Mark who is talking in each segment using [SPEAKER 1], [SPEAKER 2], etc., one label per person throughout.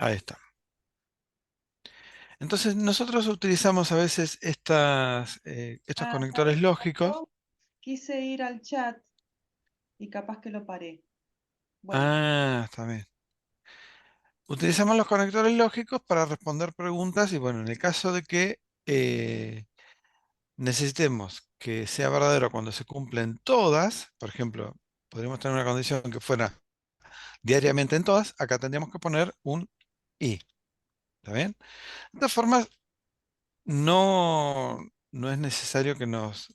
[SPEAKER 1] Ahí está. Entonces nosotros utilizamos a veces estos
[SPEAKER 2] ¿Sabes
[SPEAKER 1] conectores
[SPEAKER 2] qué
[SPEAKER 1] lógicos.
[SPEAKER 2] pasó? Quise ir al chat y capaz que lo paré. Bueno,
[SPEAKER 1] Ah, está bien. Utilizamos los conectores lógicos para responder preguntas y bueno, en el caso de que necesitemos que sea verdadero cuando se cumplen todas, por ejemplo, podríamos tener una condición que fuera diariamente en todas, acá tendríamos que poner un i. ¿Está bien? De todas formas, no es necesario que nos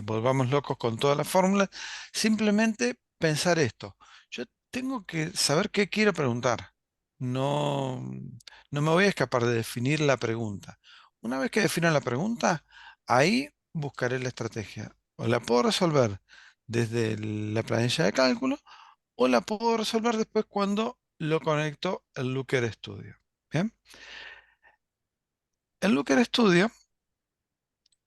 [SPEAKER 1] volvamos locos con todas las fórmulas, simplemente pensar esto. Yo tengo que saber qué quiero preguntar. No, no me voy a escapar de definir la pregunta. Una vez que defino la pregunta, ahí buscaré la estrategia. O la puedo resolver desde la planilla de cálculo o la puedo resolver después cuando lo conecto al Looker Studio. Bien, el Looker Studio,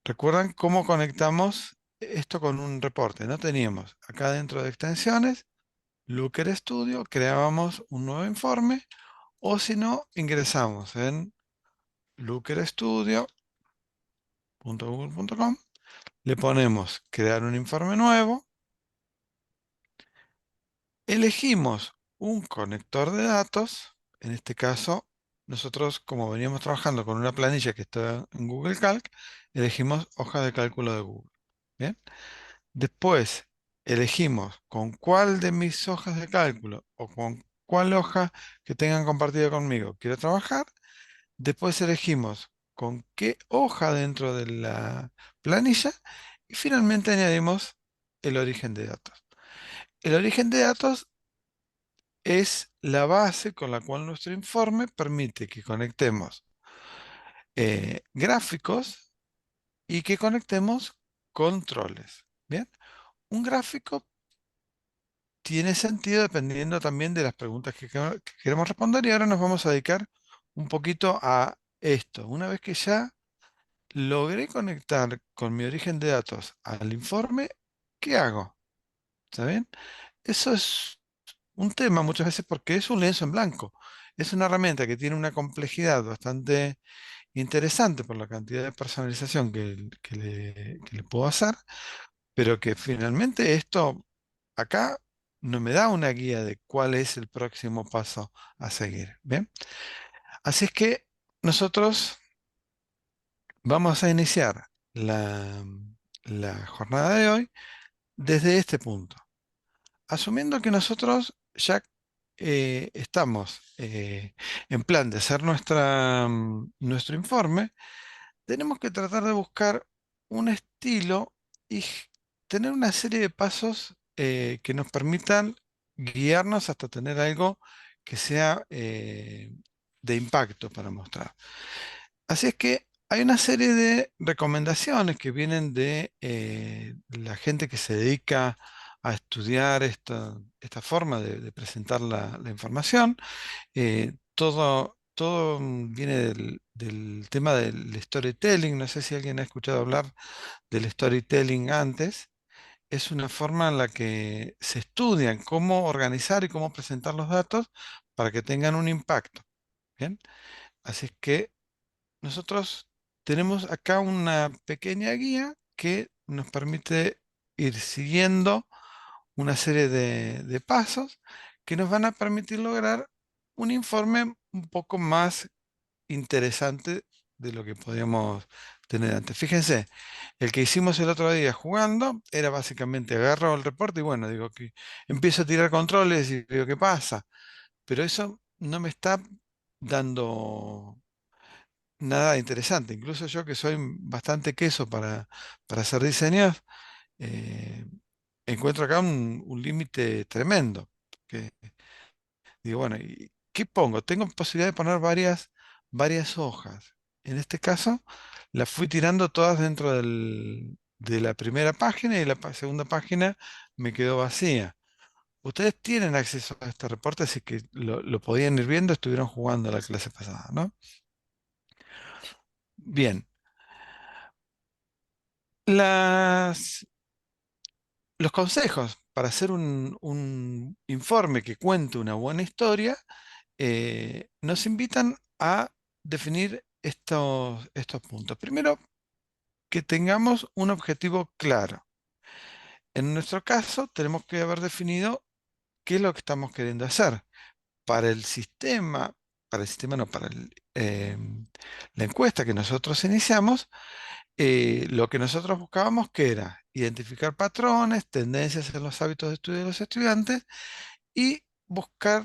[SPEAKER 1] recuerdan cómo conectamos esto con un reporte. No teníamos acá dentro de extensiones, Looker Studio, creábamos un nuevo informe o si no, ingresamos en lookerstudio.google.com, le ponemos crear un informe nuevo, elegimos un conector de datos, en este caso, nosotros como veníamos trabajando con una planilla que está en Google Calc, elegimos hoja de cálculo de Google. Bien. Después elegimos con cuál de mis hojas de cálculo o con cuál hoja que tengan compartido conmigo quiero trabajar. Después elegimos con qué hoja dentro de la planilla y finalmente añadimos el origen de datos. El origen de datos es la base con la cual nuestro informe permite que conectemos gráficos y que conectemos controles. Bien, un gráfico tiene sentido dependiendo también de las preguntas que queremos responder y ahora nos vamos a dedicar un poquito a esto. Una vez que ya logré conectar con mi origen de datos al informe, ¿qué hago? ¿Está bien? Eso es un tema muchas veces porque es un lienzo en blanco. Es una herramienta que tiene una complejidad bastante interesante por la cantidad de personalización que le puedo hacer, pero que finalmente esto acá no me da una guía de cuál es el próximo paso a seguir. ¿Bien? Así es que nosotros vamos a iniciar la jornada de hoy desde este punto. Asumiendo que nosotros ya estamos en plan de hacer nuestro informe, tenemos que tratar de buscar un estilo y tener una serie de pasos que nos permitan guiarnos hasta tener algo que sea de impacto para mostrar. Así es que hay una serie de recomendaciones que vienen de la gente que se dedica a estudiar esta forma de presentar la información. Todo viene del tema del storytelling. No sé si alguien ha escuchado hablar del storytelling antes. Es una forma en la que se estudian cómo organizar y cómo presentar los datos para que tengan un impacto. ¿Bien? Así es que nosotros tenemos acá una pequeña guía que nos permite ir siguiendo una serie de pasos que nos van a permitir lograr un informe un poco más interesante de lo que podíamos tener antes. Fíjense, el que hicimos el otro día jugando era básicamente agarro el reporte y bueno, digo que empiezo a tirar controles y veo qué pasa, pero eso no me está dando nada interesante. Incluso yo que soy bastante queso para hacer diseños, eh, encuentro acá un límite tremendo. Que digo, bueno, ¿y qué pongo? Tengo posibilidad de poner varias hojas. En este caso, las fui tirando todas dentro de la primera página y la segunda página me quedó vacía. Ustedes tienen acceso a este reporte, así que lo podían ir viendo, estuvieron jugando la clase pasada, ¿no? Bien. Las, los consejos para hacer un informe que cuente una buena historia nos invitan a definir estos puntos. Primero, que tengamos un objetivo claro. En nuestro caso, tenemos que haber definido qué es lo que estamos queriendo hacer. Para el sistema, para el sistema no, para la encuesta que nosotros iniciamos, lo que nosotros buscábamos que era identificar patrones, tendencias en los hábitos de estudio de los estudiantes y buscar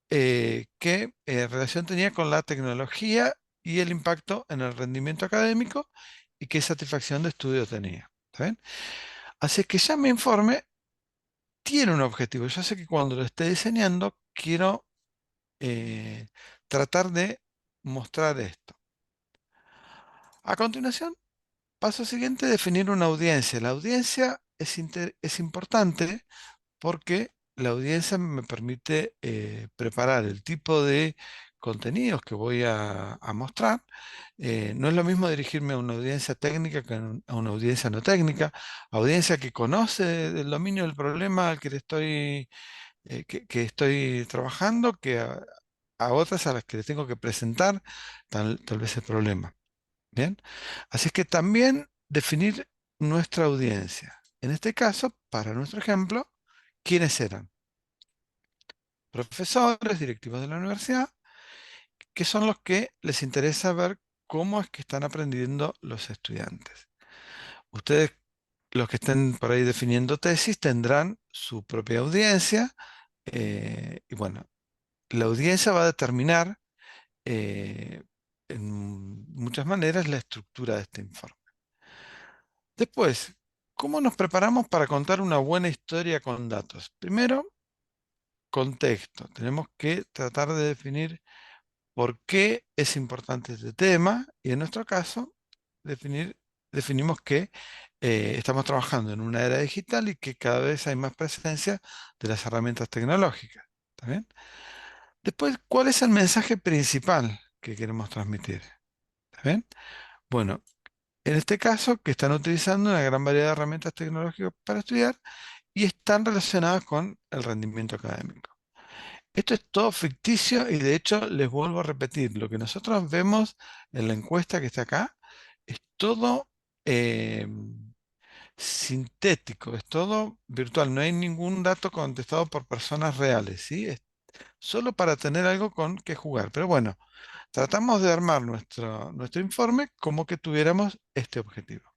[SPEAKER 1] qué relación tenía con la tecnología y el impacto en el rendimiento académico y qué satisfacción de estudio tenía. ¿Está bien? Así que ya mi informe tiene un objetivo. Yo sé que cuando lo esté diseñando quiero eh, tratar de mostrar esto. A continuación, paso siguiente, definir una audiencia. La audiencia es importante porque la audiencia me permite preparar el tipo de contenidos que voy a mostrar. No es lo mismo dirigirme a una audiencia técnica que a una audiencia no técnica, audiencia que conoce el dominio del problema al que le estoy, que estoy trabajando, que a otras a las que les tengo que presentar tal vez el problema. Bien, así es que también definir nuestra audiencia. En este caso, para nuestro ejemplo, ¿quiénes eran? Profesores, directivos de la universidad, que son los que les interesa ver cómo es que están aprendiendo los estudiantes. Ustedes, los que estén por ahí definiendo tesis, tendrán su propia audiencia y bueno, la audiencia va a determinar en muchas maneras la estructura de este informe. Después, ¿cómo nos preparamos para contar una buena historia con datos? Primero, contexto. Tenemos que tratar de definir por qué es importante este tema y en nuestro caso definimos que estamos trabajando en una era digital y que cada vez hay más presencia de las herramientas tecnológicas. ¿Está bien? Después, ¿cuál es el mensaje principal que queremos transmitir? ¿Está bien? Bueno, en este caso, que están utilizando una gran variedad de herramientas tecnológicas para estudiar y están relacionadas con el rendimiento académico. Esto es todo ficticio y de hecho les vuelvo a repetir, lo que nosotros vemos en la encuesta que está acá es todo eh, sintético, es todo virtual, no hay ningún dato contestado por personas reales, ¿sí? Es solo para tener algo con que jugar. Pero bueno, tratamos de armar nuestro informe como que tuviéramos este objetivo.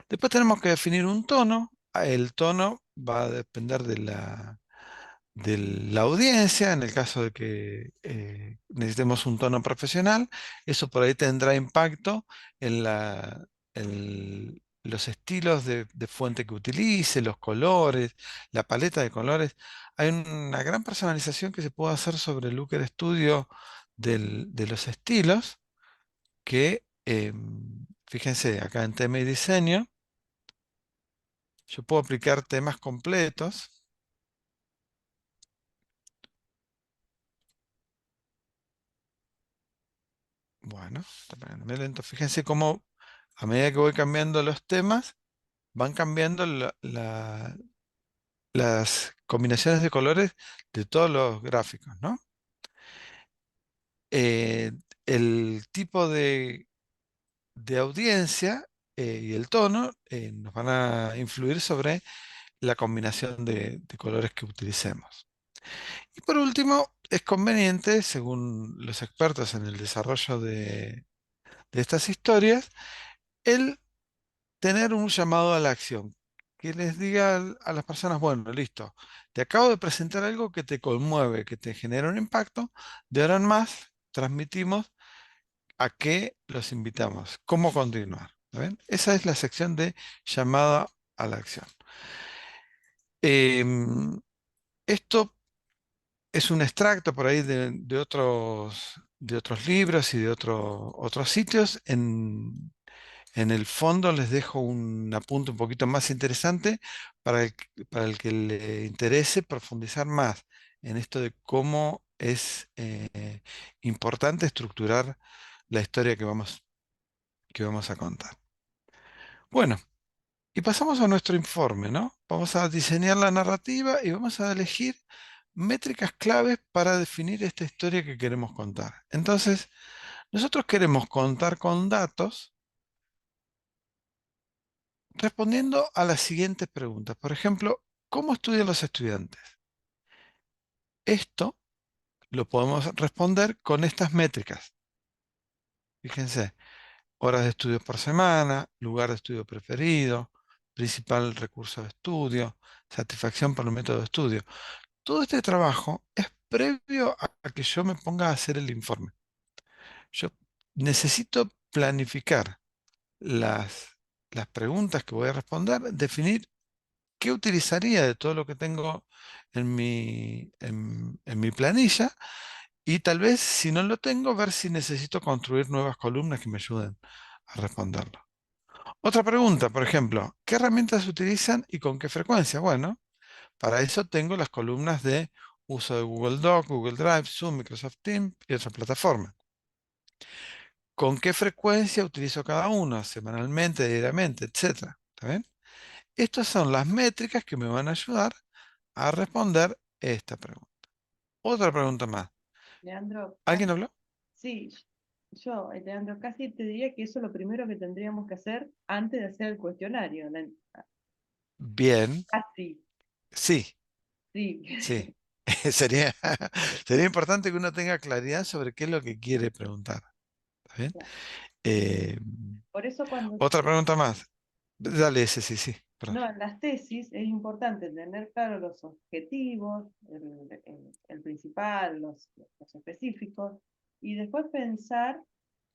[SPEAKER 1] Después tenemos que definir un tono. El tono va a depender de la audiencia, en el caso de que necesitemos un tono profesional, eso por ahí tendrá impacto en los estilos de fuente que utilice, los colores, la paleta de colores. Hay una gran personalización que se puede hacer sobre el Looker Studio de los estilos, que fíjense, acá en tema y diseño, yo puedo aplicar temas completos. Bueno, está poniéndome lento. Fíjense cómo a medida que voy cambiando los temas, van cambiando las combinaciones de colores de todos los gráficos, ¿no? Eh, el tipo de audiencia y el tono nos van a influir sobre la combinación de colores que utilicemos. Y por último, es conveniente, según los expertos en el desarrollo de estas historias, el tener un llamado a la acción, que les diga a las personas, bueno, listo, te acabo de presentar algo que te conmueve, que te genera un impacto, de ahora en más transmitimos a qué los invitamos, cómo continuar. ¿Está bien? Esa es la sección de llamada a la acción. Em, Esto es un extracto por ahí de otros libros y de otros sitios. En el fondo les dejo un apunte un poquito más interesante para el que le interese profundizar más en esto de cómo es importante estructurar la historia que vamos a contar. Bueno, y pasamos a nuestro informe, ¿no? Vamos a diseñar la narrativa y vamos a elegir métricas claves para definir esta historia que queremos contar. Entonces, nosotros queremos contar con datos respondiendo a las siguientes preguntas. Por ejemplo, ¿cómo estudian los estudiantes? Esto lo podemos responder con estas métricas. Fíjense, horas de estudio por semana, lugar de estudio preferido, principal recurso de estudio, satisfacción por el método de estudio. Todo este trabajo es previo a que yo me ponga a hacer el informe. Yo necesito planificar las, las preguntas que voy a responder, definir qué utilizaría de todo lo que tengo en mi planilla y tal vez si no lo tengo, ver si necesito construir nuevas columnas que me ayuden a responderlo. Otra pregunta, por ejemplo, ¿qué herramientas se utilizan y con qué frecuencia? Bueno, para eso tengo las columnas de uso de Google Doc, Google Drive, Zoom, Microsoft Teams y otras plataformas. ¿Con qué frecuencia utilizo cada uno? Semanalmente, diariamente, etcétera. ¿Está bien? Estas son las métricas que me van a ayudar a responder esta pregunta. Otra pregunta más.
[SPEAKER 2] Leandro,
[SPEAKER 1] ¿Alguien habló?
[SPEAKER 2] sí, Leandro, casi te diría que eso es lo primero que tendríamos que hacer antes de hacer el cuestionario.
[SPEAKER 1] Bien,
[SPEAKER 2] Casi,
[SPEAKER 1] sí,
[SPEAKER 2] sí.
[SPEAKER 1] sí. Sería, sería importante que uno tenga claridad sobre qué es lo que quiere preguntar. ¿Está bien? Eh,
[SPEAKER 2] Por eso cuando
[SPEAKER 1] otra pregunta más. Dale ese, sí, sí. Perdón.
[SPEAKER 2] no, en las tesis es importante tener claro los objetivos, el principal, los específicos, y después pensar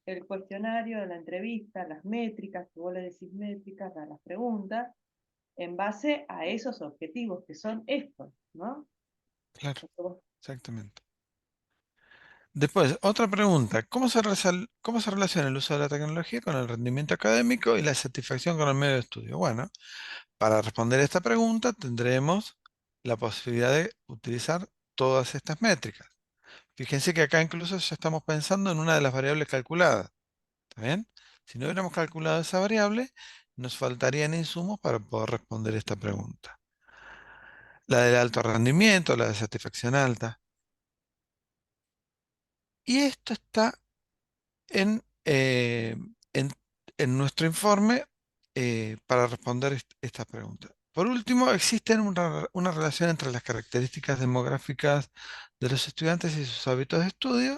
[SPEAKER 2] el cuestionario de la entrevista, las métricas, que vos le decís métricas a las preguntas, en base a esos objetivos que son estos, ¿no?
[SPEAKER 1] Claro,
[SPEAKER 2] Porque vos-
[SPEAKER 1] exactamente. Después, otra pregunta. Cómo se relaciona el uso de la tecnología con el rendimiento académico y la satisfacción con el medio de estudio? Bueno, para responder esta pregunta tendremos la posibilidad de utilizar todas estas métricas. Fíjense que acá incluso ya estamos pensando en una de las variables calculadas. ¿Está bien? Si no hubiéramos calculado esa variable, nos faltarían insumos para poder responder esta pregunta. La del alto rendimiento, la de satisfacción alta. Y esto está en, eh, en, en nuestro informe para responder esta pregunta. Por último, existe una relación entre las características demográficas de los estudiantes y sus hábitos de estudio,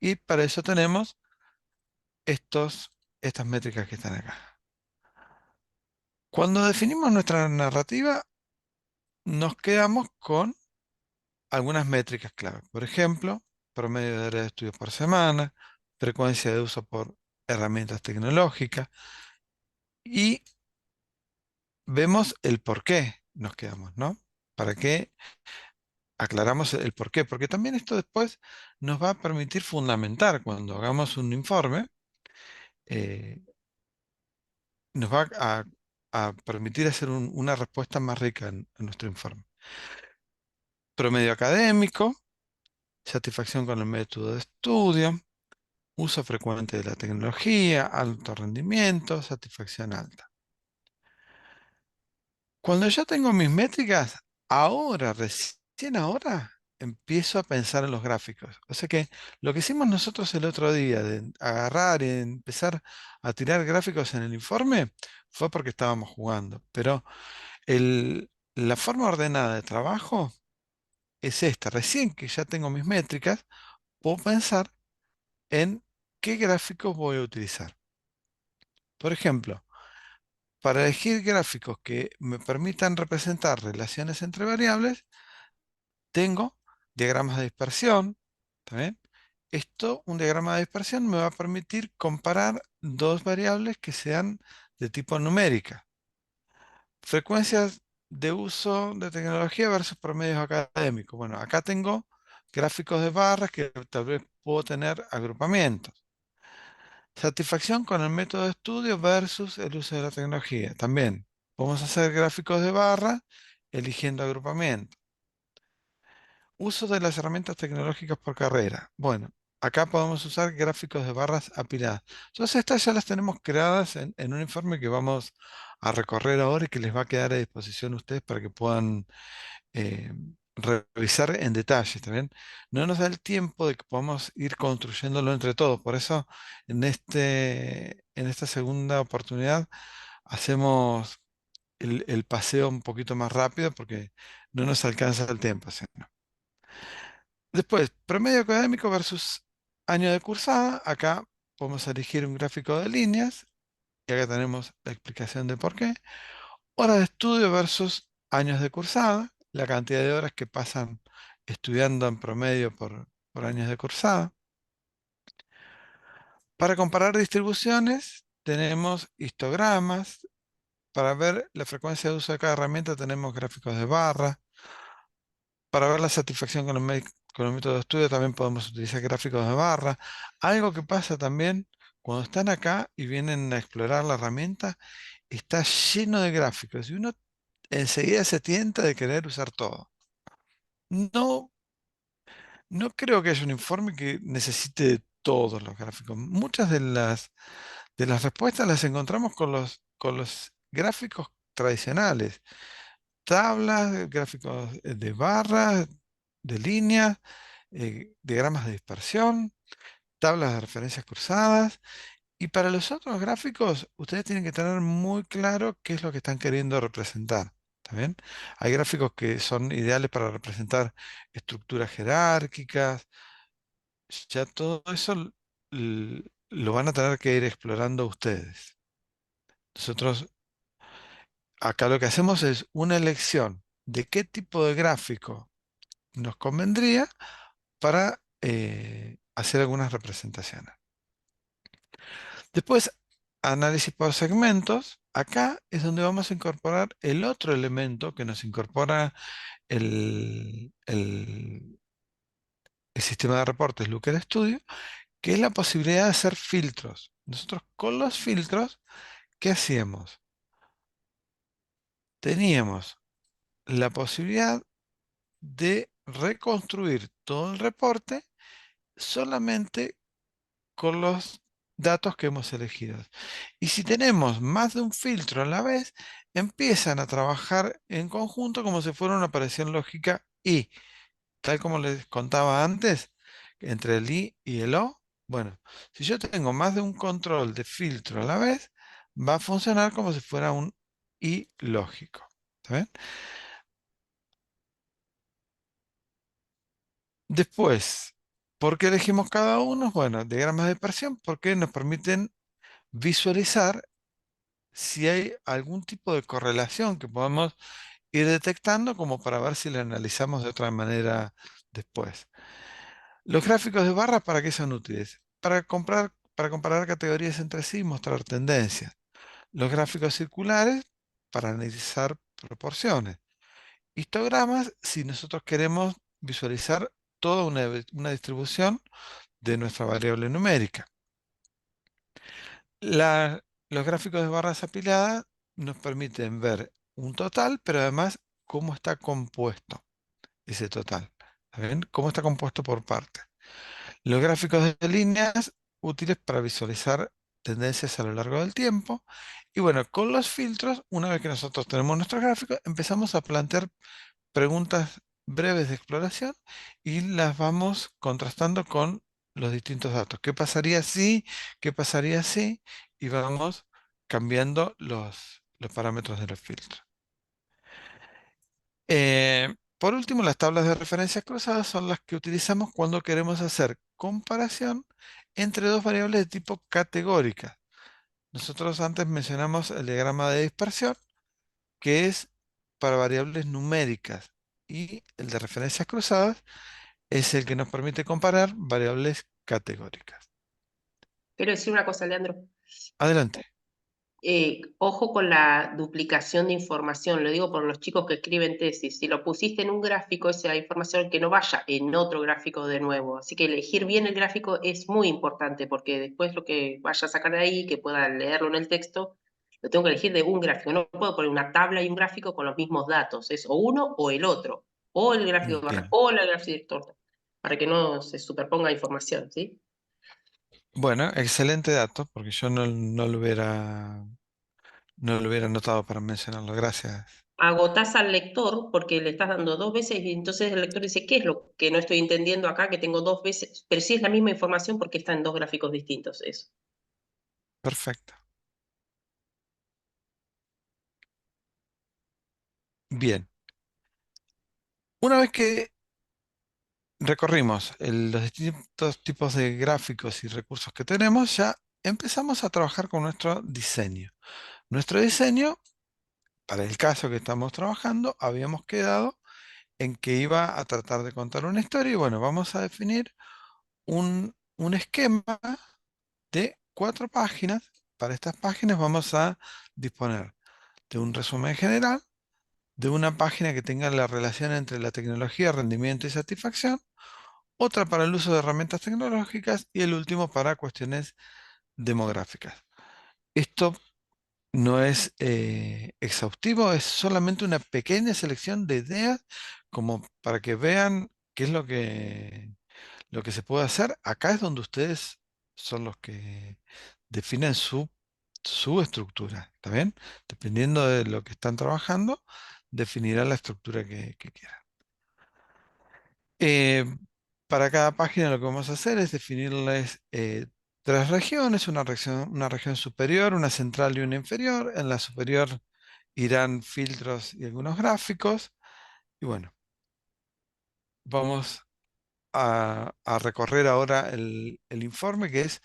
[SPEAKER 1] y para eso tenemos estas métricas que están acá. Cuando definimos nuestra narrativa, nos quedamos con algunas métricas clave. Por ejemplo, promedio de horas de estudio por semana, frecuencia de uso por herramientas tecnológicas, y vemos el por qué nos quedamos, ¿no? ¿Para qué aclaramos el por qué? Porque también esto después nos va a permitir fundamentar cuando hagamos un informe, eh, nos va a permitir hacer una respuesta más rica en nuestro informe. Promedio académico, satisfacción con el método de estudio, uso frecuente de la tecnología, alto rendimiento, satisfacción alta. Cuando ya tengo mis métricas, ahora, recién ahora, empiezo a pensar en los gráficos. O sea que lo que hicimos nosotros el otro día de agarrar y empezar a tirar gráficos en el informe fue porque estábamos jugando. Pero la forma ordenada de trabajo es esta. Recién que ya tengo mis métricas, puedo pensar en qué gráficos voy a utilizar. Por ejemplo, para elegir gráficos que me permitan representar relaciones entre variables, tengo diagramas de dispersión. ¿Está bien? Un diagrama de dispersión me va a permitir comparar dos variables que sean de tipo numérica. Frecuencias de uso de tecnología versus promedios académicos. Bueno, acá tengo gráficos de barras que tal vez puedo tener agrupamientos. Satisfacción con el método de estudio versus el uso de la tecnología. También podemos hacer gráficos de barra eligiendo agrupamiento. Uso de las herramientas tecnológicas por carrera. Bueno, acá podemos usar gráficos de barras apiladas. Entonces estas ya las tenemos creadas en un informe que vamos a recorrer ahora y que les va a quedar a disposición a ustedes para que puedan revisar en detalle, ¿está bien? No nos da el tiempo de que podamos ir construyéndolo entre todos. Por eso, en esta segunda oportunidad, hacemos el paseo un poquito más rápido porque no nos alcanza el tiempo. ¿Sí? ¿No? Después, promedio académico versus año de cursada. Acá podemos elegir un gráfico de líneas y acá tenemos la explicación de por qué. Horas de estudio versus años de cursada, la cantidad de horas que pasan estudiando en promedio por años de cursada. Para comparar distribuciones, tenemos histogramas. Para ver la frecuencia de uso de cada herramienta, tenemos gráficos de barra. Para ver la satisfacción con el método de estudio, también podemos utilizar gráficos de barra. Algo que pasa también cuando están acá y vienen a explorar la herramienta, está lleno de gráficos y uno enseguida se tienta de querer usar todo. No, no creo que haya un informe que necesite todos los gráficos. Muchas de las respuestas las encontramos con los gráficos tradicionales. Tablas, gráficos de barras, de líneas, diagramas de dispersión, tablas de referencias cruzadas. Y para los otros gráficos, ustedes tienen que tener muy claro qué es lo que están queriendo representar. ¿Está bien? Hay gráficos que son ideales para representar estructuras jerárquicas. Ya todo eso lo van a tener que ir explorando ustedes. Nosotros acá lo que hacemos es una elección de qué tipo de gráfico nos convendría para hacer algunas representaciones. Después, análisis por segmentos. Acá es donde vamos a incorporar el otro elemento que nos incorpora el sistema de reportes Looker Studio, que es la posibilidad de hacer filtros. Nosotros con los filtros, ¿qué hacíamos? Teníamos la posibilidad de reconstruir todo el reporte solamente con los datos que hemos elegido. Y si tenemos más de un filtro a la vez, empiezan a trabajar en conjunto como si fuera una operación lógica y, tal como les contaba antes, entre el i y el o, bueno, si yo tengo más de un control de filtro a la vez, va a funcionar como si fuera un i lógico. ¿Está bien? Después, ¿por qué elegimos cada uno? Bueno, diagramas de dispersión porque nos permiten visualizar si hay algún tipo de correlación que podamos ir detectando como para ver si la analizamos de otra manera después. Los gráficos de barras, ¿para qué son útiles? Para comparar categorías entre sí y mostrar tendencias. Los gráficos circulares, para analizar proporciones. Histogramas, si nosotros queremos visualizar toda una distribución de nuestra variable numérica. Los gráficos de barras apiladas nos permiten ver un total, pero además cómo está compuesto ese total. ¿Está bien? Cómo está compuesto por partes. Los gráficos de líneas útiles para visualizar tendencias a lo largo del tiempo. Y bueno, con los filtros, una vez que nosotros tenemos nuestros gráficos, empezamos a plantear preguntas breves de exploración y las vamos contrastando con los distintos datos. ¿Qué pasaría si? ¿Qué pasaría si? Y vamos cambiando los parámetros de los filtros. Por último, las tablas de referencias cruzadas son las que utilizamos cuando queremos hacer comparación entre dos variables de tipo categórica. Nosotros antes mencionamos el diagrama de dispersión, que es para variables numéricas, y el de referencias cruzadas es el que nos permite comparar variables categóricas.
[SPEAKER 3] Quiero decir una cosa, Leandro.
[SPEAKER 1] Adelante.
[SPEAKER 3] Ojo con la duplicación de información, lo digo por los chicos que escriben tesis. Si lo pusiste en un gráfico, esa información que no vaya en otro gráfico de nuevo. Así que elegir bien el gráfico es muy importante porque después lo que vaya a sacar de ahí, que pueda leerlo en el texto, lo tengo que elegir de un gráfico. No puedo poner una tabla y un gráfico con los mismos datos. Es o uno o el otro. O el gráfico de barra
[SPEAKER 1] Entiendo.
[SPEAKER 3] o la gráfica de torta. Para que no se superponga información, ¿sí?
[SPEAKER 1] Bueno, excelente dato, porque yo no lo hubiera notado para mencionarlo. Gracias.
[SPEAKER 3] agotás al lector porque le estás dando dos veces y entonces el lector dice, ¿qué es lo que no estoy entendiendo acá que tengo dos veces? Pero sí es la misma información porque está en dos gráficos distintos, eso.
[SPEAKER 1] Perfecto. Bien. Una vez que recorrimos los distintos tipos de gráficos y recursos que tenemos, ya empezamos a trabajar con nuestro diseño. Nuestro diseño, para el caso que estamos trabajando, habíamos quedado en que iba a tratar de contar una historia y bueno, vamos a definir un esquema de 4 páginas. Para estas páginas vamos a disponer de un resumen general, de una página que tenga la relación entre la tecnología, rendimiento y satisfacción, otra para el uso de herramientas tecnológicas y el último para cuestiones demográficas. Esto no es exhaustivo, es solamente una pequeña selección de ideas como para que vean qué es lo que se puede hacer. Acá es donde ustedes son los que definen su estructura, ¿está bien? Dependiendo de lo que están trabajando, definirán la estructura que quieran. Eh, para cada página lo que vamos a hacer es definirles 3 regiones, una región superior, una central y una inferior. En la superior irán filtros y algunos gráficos. Y bueno, vamos a recorrer ahora el informe que es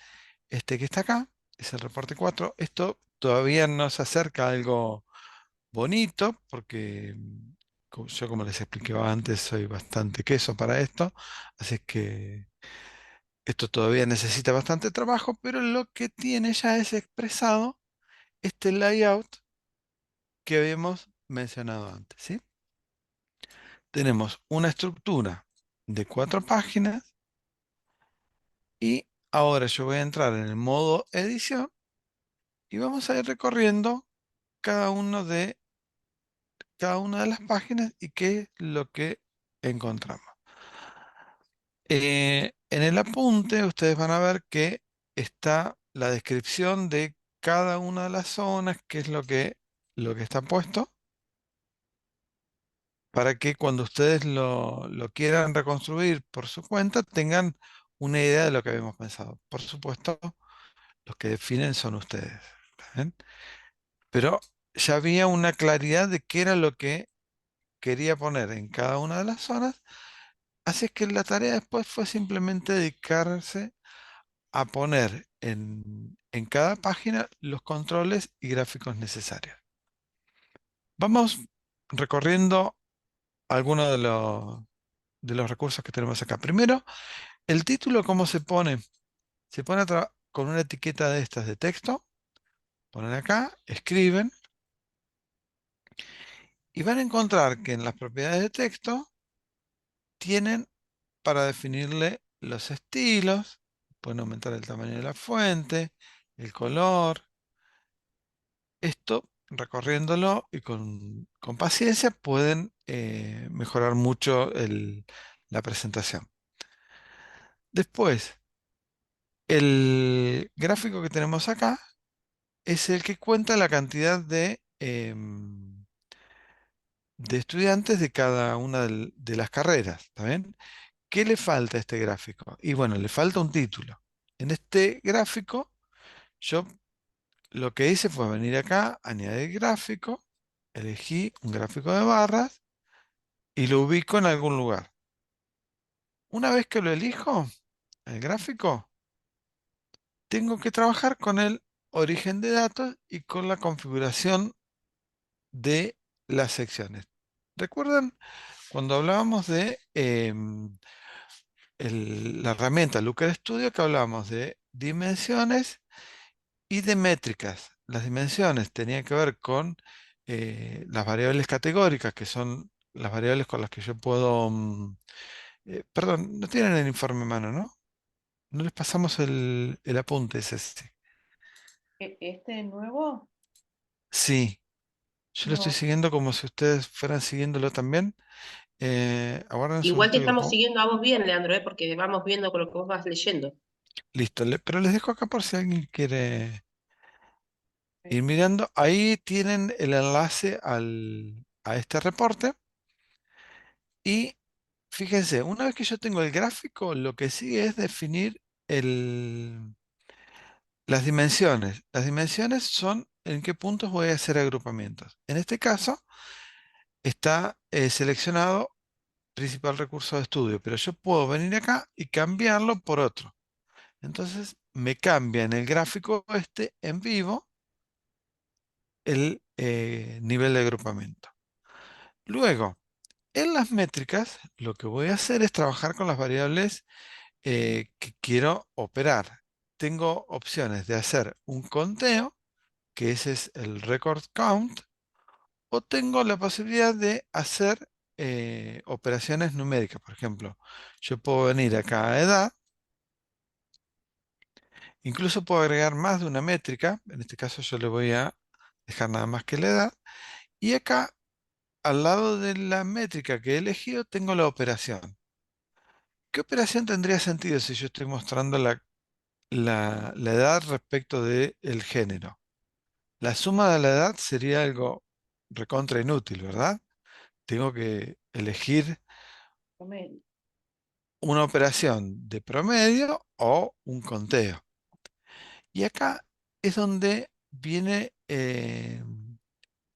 [SPEAKER 1] este que está acá, es el reporte 4. Esto todavía no se acerca a algo bonito porque yo como les explicaba antes soy bastante queso para esto, así es que esto todavía necesita bastante trabajo, pero lo que tiene ya es expresado este layout que habíamos mencionado antes, ¿sí? Tenemos una estructura de 4 páginas y ahora yo voy a entrar en el modo edición y vamos a ir recorriendo cada uno de, cada una de las páginas y qué es lo que encontramos. En el apunte ustedes van a ver que está la descripción de cada una de las zonas, qué es lo que está puesto, para que cuando ustedes lo quieran reconstruir por su cuenta tengan una idea de lo que habíamos pensado. Por supuesto, los que definen son ustedes. ¿Está bien? Pero ya había una claridad de qué era lo que quería poner en cada una de las zonas, así es que la tarea después fue simplemente dedicarse a poner en cada página los controles y gráficos necesarios. Vamos recorriendo algunos de los recursos que tenemos acá. Primero, el título, ¿cómo se pone? Se pone con una etiqueta de estas de texto, ponen acá, escriben, y van a encontrar que en las propiedades de texto tienen para definirle los estilos, pueden aumentar el tamaño de la fuente, el color. Esto, recorriéndolo y con paciencia, pueden mejorar mucho la presentación. Después, el gráfico que tenemos acá es el que cuenta la cantidad de estudiantes de cada una de las carreras. ¿Está bien? ¿Qué le falta a este gráfico? Y bueno, le falta un título. En este gráfico, yo lo que hice fue venir acá, añadir gráfico, elegí un gráfico de barras y lo ubico en algún lugar. Una vez que lo elijo, el gráfico, tengo que trabajar con el origen de datos y con la configuración de las secciones. ¿Recuerdan cuando hablábamos de la herramienta Looker Studio que hablábamos de dimensiones y de métricas? Las dimensiones tenían que ver con las variables categóricas, que son las variables con las que yo puedo... perdón, no tienen el informe en mano, ¿no? No les pasamos el apunte, es ese.
[SPEAKER 2] Este nuevo,
[SPEAKER 1] Sí, yo lo estoy
[SPEAKER 2] no.
[SPEAKER 1] siguiendo como si ustedes fueran siguiéndolo también. Aguarden un
[SPEAKER 3] Igual te
[SPEAKER 1] segundito que lo
[SPEAKER 3] estamos
[SPEAKER 1] pongo.
[SPEAKER 3] siguiendo a vos bien, Leandro, porque vamos viendo con lo que vos vas leyendo.
[SPEAKER 1] Listo, pero les dejo acá por si alguien quiere ir
[SPEAKER 2] eh,
[SPEAKER 1] mirando. Ahí tienen el enlace a este reporte y fíjense, una vez que yo tengo el gráfico, lo que sigue es definir las dimensiones. Las dimensiones son en qué puntos voy a hacer agrupamientos. En este caso está seleccionado principal recurso de estudio, pero yo puedo venir acá y cambiarlo por otro. Entonces me cambia en el gráfico este en vivo el nivel de agrupamiento. Luego, en las métricas, lo que voy a hacer es trabajar con las variables que quiero operar. Tengo opciones de hacer un conteo, que ese es el record count, o tengo la posibilidad de hacer operaciones numéricas. Por ejemplo, yo puedo venir acá a edad, incluso puedo agregar más de una métrica. En este caso yo le voy a dejar nada más que la edad. Y acá, al lado de la métrica que he elegido, tengo la operación. ¿Qué operación tendría sentido si yo estoy mostrando la edad respecto del género? La suma de la edad sería algo recontra inútil, ¿verdad? Tengo que elegir
[SPEAKER 2] Promedio.
[SPEAKER 1] una operación de promedio o un conteo. Y acá es donde viene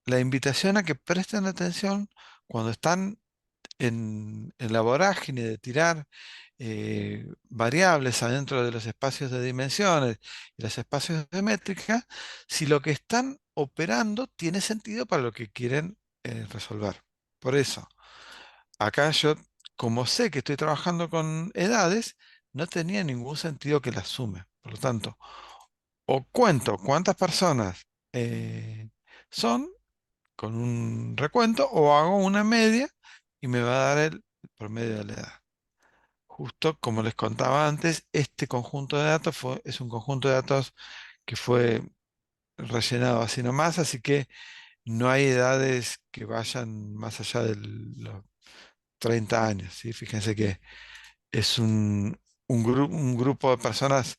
[SPEAKER 1] la invitación a que presten atención cuando están en la vorágine de tirar variables adentro de los espacios de dimensiones y los espacios de métrica, si lo que están operando tiene sentido para lo que quieren resolver. Por eso, acá yo, como sé que estoy trabajando con edades, no tenía ningún sentido que las sume. Por lo tanto, o cuento cuántas personas son con un recuento o hago una media y me va a dar el promedio de la edad. Justo como les contaba antes, este conjunto de datos es un conjunto de datos que fue rellenado así nomás, así que no hay edades que vayan más allá de los 30 años, ¿sí? Fíjense que es un grupo de personas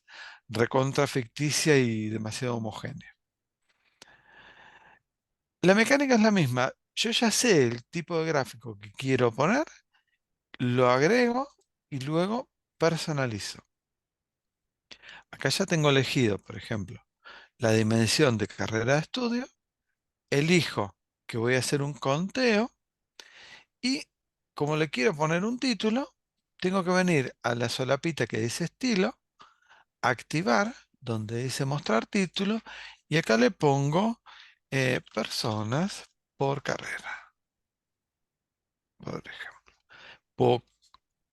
[SPEAKER 1] recontra ficticia y demasiado homogénea. La mecánica es la misma. Yo ya sé el tipo de gráfico que quiero poner, lo agrego y luego personalizo. Acá ya tengo elegido, por ejemplo, la dimensión de carrera de estudio, elijo que voy a hacer un conteo y como le quiero poner un título, tengo que venir a la solapita que dice estilo, activar, donde dice mostrar título, y acá le pongo personas por carrera, por ejemplo. Puedo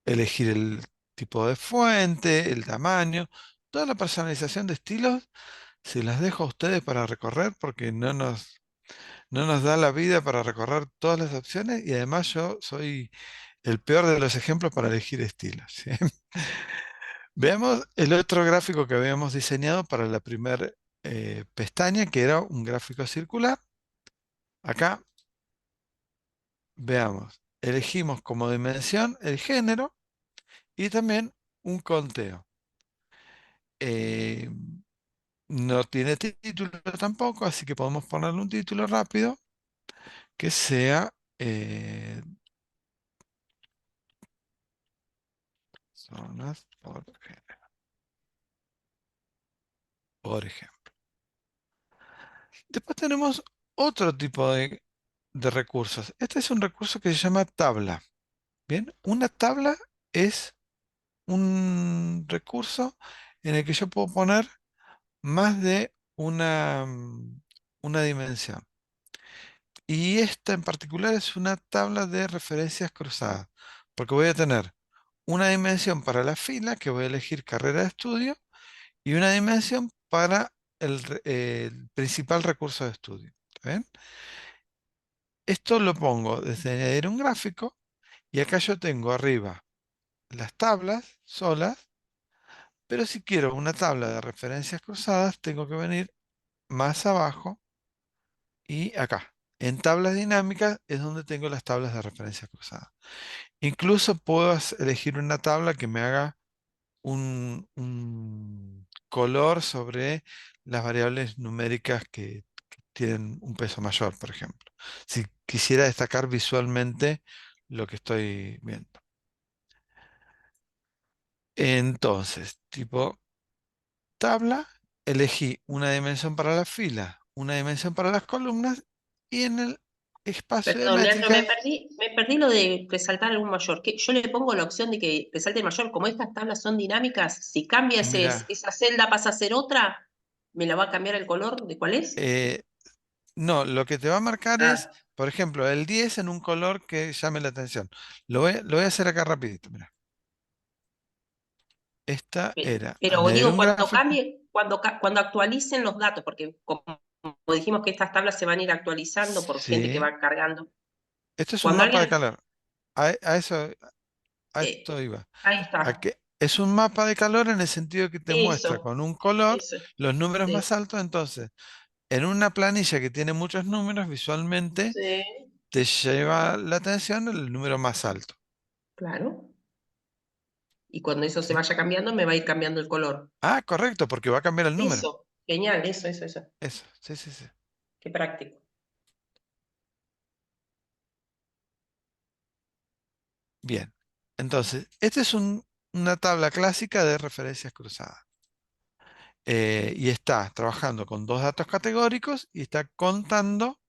[SPEAKER 1] elegir el tipo de fuente, el tamaño, toda la personalización de estilos se las dejo a ustedes para recorrer porque no nos da la vida para recorrer todas las opciones y además yo soy el peor de los ejemplos para elegir estilos. ¿Sí? Veamos el otro gráfico que habíamos diseñado para la primera pestaña, que era un gráfico circular. Acá veamos, elegimos como dimensión el género y también un conteo. Eh, no tiene título tampoco, así que podemos ponerle un título rápido que sea zonas por ejemplo. Después tenemos otro tipo de recursos. Este es un recurso que se llama tabla. Bien, una tabla es un recurso en el que yo puedo poner más de una dimensión. Y esta en particular es una tabla de referencias cruzadas, porque voy a tener una dimensión para la fila, que voy a elegir carrera de estudio, y una dimensión para el principal recurso de estudio. ¿Está bien? Esto lo pongo desde añadir un gráfico, y acá yo tengo arriba las tablas solas, pero si quiero una tabla de referencias cruzadas, tengo que venir más abajo y acá. En tablas dinámicas es donde tengo las tablas de referencias cruzadas. Incluso puedo elegir una tabla que me haga un color sobre las variables numéricas que tienen un peso mayor, por ejemplo. Si quisiera destacar visualmente lo que estoy viendo. Entonces, tipo tabla, elegí una dimensión para la fila, una dimensión para las columnas y en el espacio de
[SPEAKER 3] Perdón, Leandro, me
[SPEAKER 1] métricas,
[SPEAKER 3] perdí, me perdí lo de resaltar algún mayor. Que yo le pongo la opción de que resalte el mayor. Como estas tablas son dinámicas, si cambia
[SPEAKER 1] mira,
[SPEAKER 3] esa celda pasa a ser otra, ¿me la va a cambiar el color de cuál es?
[SPEAKER 1] no, lo que te va a marcar es,
[SPEAKER 3] Ah,
[SPEAKER 1] por ejemplo, el 10 en un color que llame la atención. Lo voy a hacer acá rapidito, mira. Esta era,
[SPEAKER 3] pero
[SPEAKER 1] añadir
[SPEAKER 3] digo,
[SPEAKER 1] un
[SPEAKER 3] cuando
[SPEAKER 1] gráfico.
[SPEAKER 3] cambie, cuando actualicen los datos, porque como dijimos que estas tablas se van a ir actualizando por gente que
[SPEAKER 1] Sí,
[SPEAKER 3] va cargando.
[SPEAKER 1] esto es un
[SPEAKER 3] Cuando
[SPEAKER 1] mapa de
[SPEAKER 3] alguien,
[SPEAKER 1] calor. A eso, a
[SPEAKER 3] eh,
[SPEAKER 1] esto iba.
[SPEAKER 3] ahí está,
[SPEAKER 1] Es un mapa de calor en el sentido que te muestra
[SPEAKER 3] eso,
[SPEAKER 1] con un color
[SPEAKER 3] eso,
[SPEAKER 1] los números
[SPEAKER 3] sí,
[SPEAKER 1] más altos. Entonces, en una planilla que tiene muchos números, visualmente
[SPEAKER 3] sí,
[SPEAKER 1] te lleva la atención el número más alto.
[SPEAKER 3] claro. Y cuando eso se
[SPEAKER 1] ¿Sí?
[SPEAKER 3] vaya cambiando, me va a ir cambiando el color.
[SPEAKER 1] Ah, correcto, porque va a cambiar el número.
[SPEAKER 3] Eso, genial, eso.
[SPEAKER 1] Eso, sí, sí, sí.
[SPEAKER 3] Qué práctico.
[SPEAKER 1] Bien. Entonces, esta es una tabla clásica de referencias cruzadas. Y está trabajando con dos datos categóricos y está contando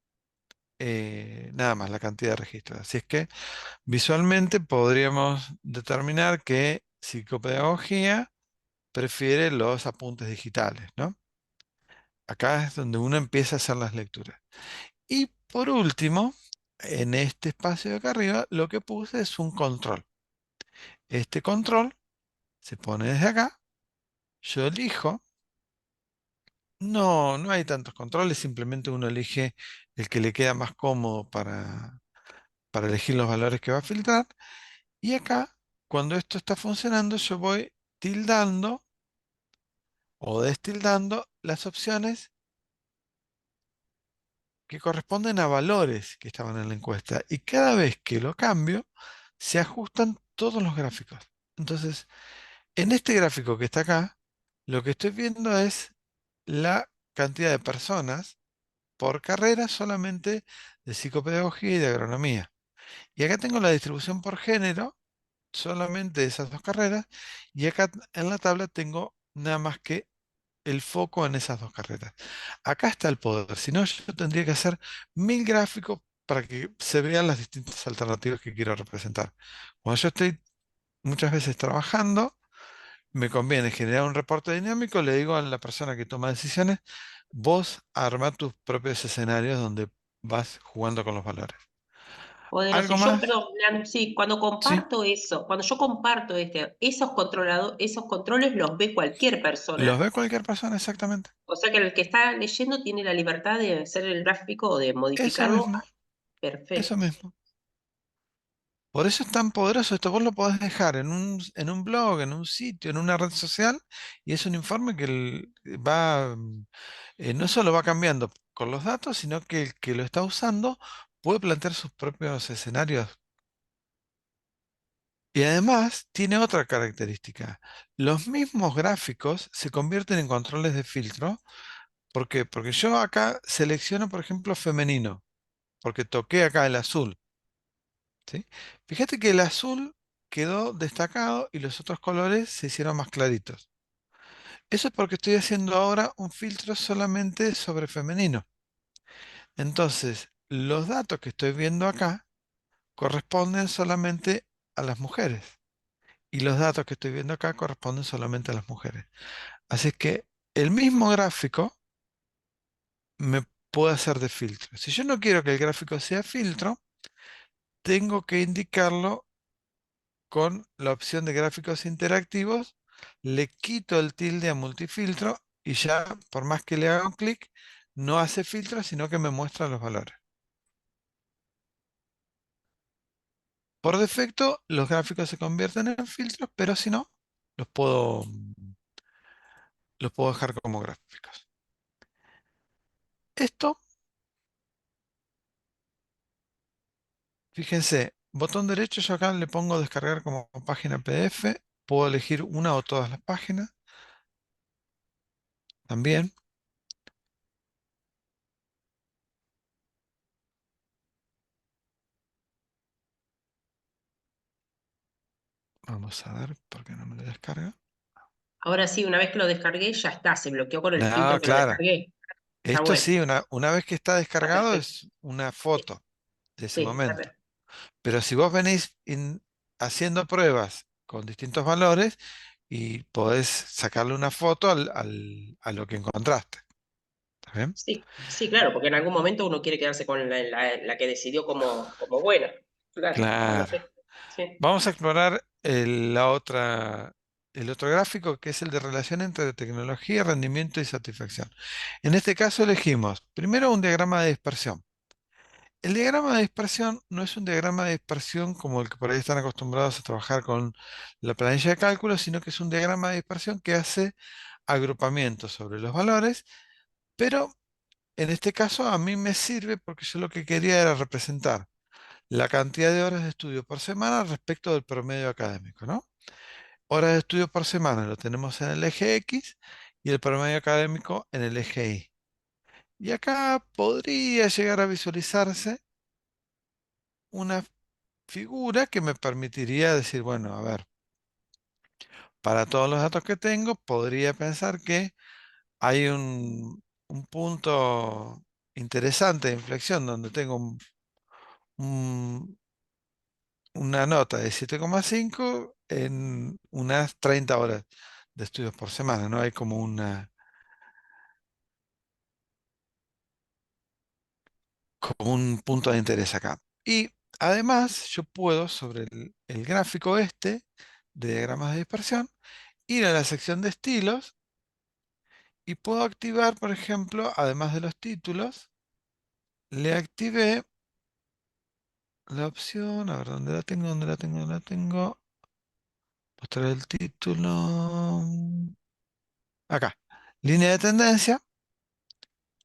[SPEAKER 1] nada más la cantidad de registros. Así es que visualmente podríamos determinar que psicopedagogía prefiere los apuntes digitales, ¿no? Acá es donde uno empieza a hacer las lecturas. Y por último, en este espacio de acá arriba, lo que puse es un control. Este control se pone desde acá, yo elijo, no hay tantos controles, simplemente uno elige el que le queda más cómodo para elegir los valores que va a filtrar. Y acá, cuando esto está funcionando, yo voy tildando o destildando las opciones que corresponden a valores que estaban en la encuesta. Y cada vez que lo cambio, se ajustan todos los gráficos. Entonces, en este gráfico que está acá, lo que estoy viendo es la cantidad de personas por carrera solamente de psicopedagogía y de agronomía. Y acá tengo la distribución por género, solamente de esas dos carreras, y acá en la tabla tengo nada más que el foco en esas dos carreras. Acá está el poder, si no yo tendría que hacer 1000 gráficos para que se vean las distintas alternativas que quiero representar. Cuando yo estoy muchas veces trabajando, me conviene generar un reporte dinámico, le digo a la persona que toma decisiones, vos arma tus propios escenarios donde vas jugando con los valores.
[SPEAKER 3] Poderoso. Y
[SPEAKER 1] ¿Algo
[SPEAKER 3] yo,
[SPEAKER 1] más?
[SPEAKER 3] perdón, Leandro, sí, cuando
[SPEAKER 1] Sí,
[SPEAKER 3] comparto eso, cuando yo comparto esos controles los ve cualquier
[SPEAKER 1] los
[SPEAKER 3] persona.
[SPEAKER 1] ve cualquier persona exactamente.
[SPEAKER 3] O sea que el que está leyendo tiene la libertad de hacer el gráfico o de
[SPEAKER 1] Eso
[SPEAKER 3] modificarlo.
[SPEAKER 1] mismo, eso
[SPEAKER 3] Perfecto.
[SPEAKER 1] mismo. Por eso es tan poderoso esto. Vos lo podés dejar en un blog, en un sitio, en una red social, y es un informe que va, no solo va cambiando con los datos, sino que el que lo está usando puede plantear sus propios escenarios. Y además tiene otra característica. Los mismos gráficos se convierten en controles de filtro. ¿Por qué? Porque yo acá selecciono, por ejemplo, femenino, porque toqué acá el azul. ¿Sí? Fíjate que el azul quedó destacado y los otros colores se hicieron más claritos. Eso es porque estoy haciendo ahora un filtro solamente sobre femenino. Entonces, los datos que estoy viendo acá corresponden solamente a las mujeres y los datos que estoy viendo acá corresponden solamente a las mujeres. Así es que el mismo gráfico me puede hacer de filtro. Si yo no quiero que el gráfico sea filtro, tengo que indicarlo con la opción de gráficos interactivos, le quito el tilde a multifiltro y ya, por más que le haga un clic, no hace filtro, sino que me muestra los valores. Por defecto, los gráficos se convierten en filtros, pero si no, los puedo, los puedo dejar como gráficos. Esto, fíjense, botón derecho, yo acá le pongo descargar como página PDF, puedo elegir una o todas las páginas también. Vamos a ver por qué no me lo descarga.
[SPEAKER 3] Ahora sí, una vez que lo descargué, ya está, se bloqueó con el
[SPEAKER 1] No,
[SPEAKER 3] filtro que lo
[SPEAKER 1] claro.
[SPEAKER 3] descargué. Está
[SPEAKER 1] Esto
[SPEAKER 3] bueno,
[SPEAKER 1] sí, una vez que está
[SPEAKER 3] está
[SPEAKER 1] descargado
[SPEAKER 3] perfecto.
[SPEAKER 1] es una
[SPEAKER 3] Sí,
[SPEAKER 1] foto de ese
[SPEAKER 3] sí, está
[SPEAKER 1] momento.
[SPEAKER 3] perfecto.
[SPEAKER 1] Pero si vos venís haciendo pruebas con distintos valores y podés sacarle una foto a lo que encontraste. ¿Está bien?
[SPEAKER 3] Sí, sí, claro, porque en algún momento uno quiere quedarse con la que decidió como buena. Claro,
[SPEAKER 1] Claro.
[SPEAKER 3] perfecto. Sí,
[SPEAKER 1] Vamos a explorar el otro gráfico que es el de relación entre tecnología, rendimiento y satisfacción. En este caso elegimos primero un diagrama de dispersión. El diagrama de dispersión no es un diagrama de dispersión como el que por ahí están acostumbrados a trabajar con la planilla de cálculo, sino que es un diagrama de dispersión que hace agrupamientos sobre los valores, pero en este caso a mí me sirve porque yo lo que quería era representar la cantidad de horas de estudio por semana respecto del promedio académico, ¿no? Horas de estudio por semana lo tenemos en el eje X y el promedio académico en el eje Y. Y acá podría llegar a visualizarse una figura que me permitiría decir, bueno, a ver, para todos los datos que tengo, podría pensar que hay un punto interesante de inflexión donde tengo un- una nota de 7,5 en unas 30 horas de estudios por semana, ¿no? Hay como como un punto de interés acá. Y además yo puedo, sobre el gráfico este de diagramas de dispersión, ir a la sección de estilos y puedo activar, por ejemplo, además de los títulos, le activé la opción, a ver, ¿dónde la tengo? ¿Dónde la tengo? ¿Dónde la tengo? Mostrar el título. Acá. Línea de tendencia.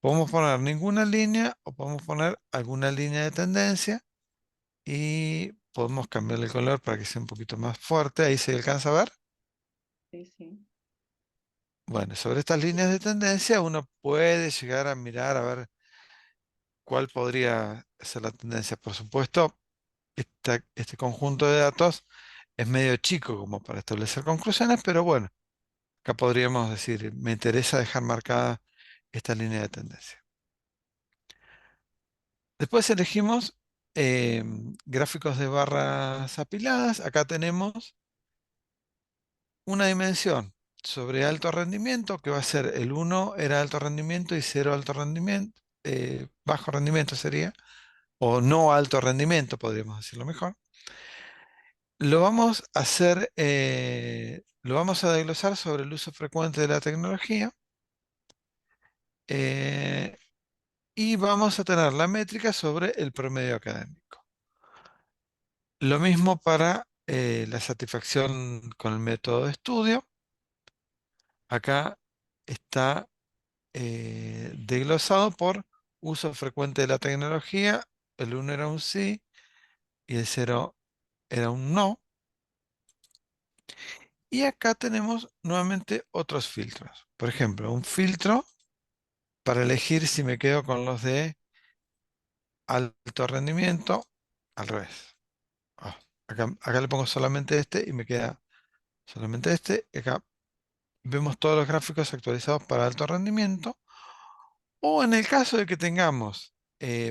[SPEAKER 1] Podemos poner ninguna línea o podemos poner alguna línea de tendencia y podemos cambiarle el color para que sea un poquito más fuerte. Ahí se alcanza a ver.
[SPEAKER 2] Sí, sí.
[SPEAKER 1] Bueno, sobre estas líneas de tendencia uno puede llegar a mirar a ver cuál podría ser la tendencia. Por supuesto, este conjunto de datos es medio chico como para establecer conclusiones, pero bueno, acá podríamos decir, me interesa dejar marcada esta línea de tendencia. Después elegimos gráficos de barras apiladas. Acá tenemos una dimensión sobre alto rendimiento, que va a ser el 1 era alto rendimiento y 0 alto rendimiento, bajo rendimiento sería, o no alto rendimiento, podríamos decirlo mejor. Lo vamos a hacer, lo vamos a desglosar sobre el uso frecuente de la tecnología eh, y vamos a tener la métrica sobre el promedio académico. Lo mismo para la satisfacción con el método de estudio. Acá está desglosado por uso frecuente de la tecnología. El 1 era un sí y el 0 era un no. Y acá tenemos nuevamente otros filtros. Por ejemplo, un filtro para elegir si me quedo con los de alto rendimiento, al revés. Ah, acá le pongo solamente este y me queda solamente este. Y acá vemos todos los gráficos actualizados para alto rendimiento. O en el caso de que tengamos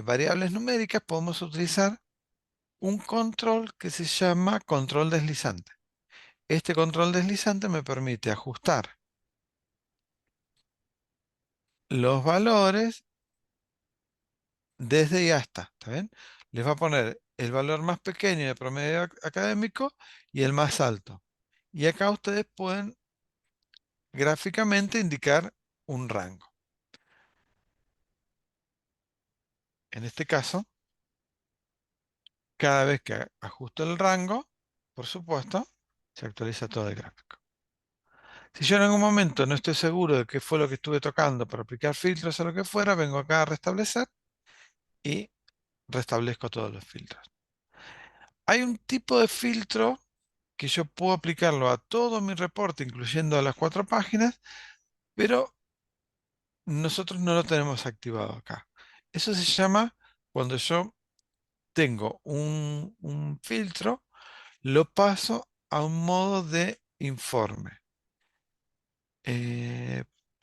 [SPEAKER 1] variables numéricas, podemos utilizar un control que se llama control deslizante. Este control deslizante me permite ajustar los valores desde y hasta, ¿está bien? Les va a poner el valor más pequeño de promedio académico y el más alto. Y acá ustedes pueden gráficamente indicar un rango. En este caso, cada vez que ajusto el rango, por supuesto, se actualiza todo el gráfico. Si yo en algún momento no estoy seguro de qué fue lo que estuve tocando para aplicar filtros o lo que fuera, vengo acá a restablecer y restablezco todos los filtros. Hay un tipo de filtro que yo puedo aplicarlo a todo mi reporte, incluyendo a las 4 páginas, pero nosotros no lo tenemos activado acá. Eso se llama cuando yo tengo un filtro, lo paso a un modo de informe.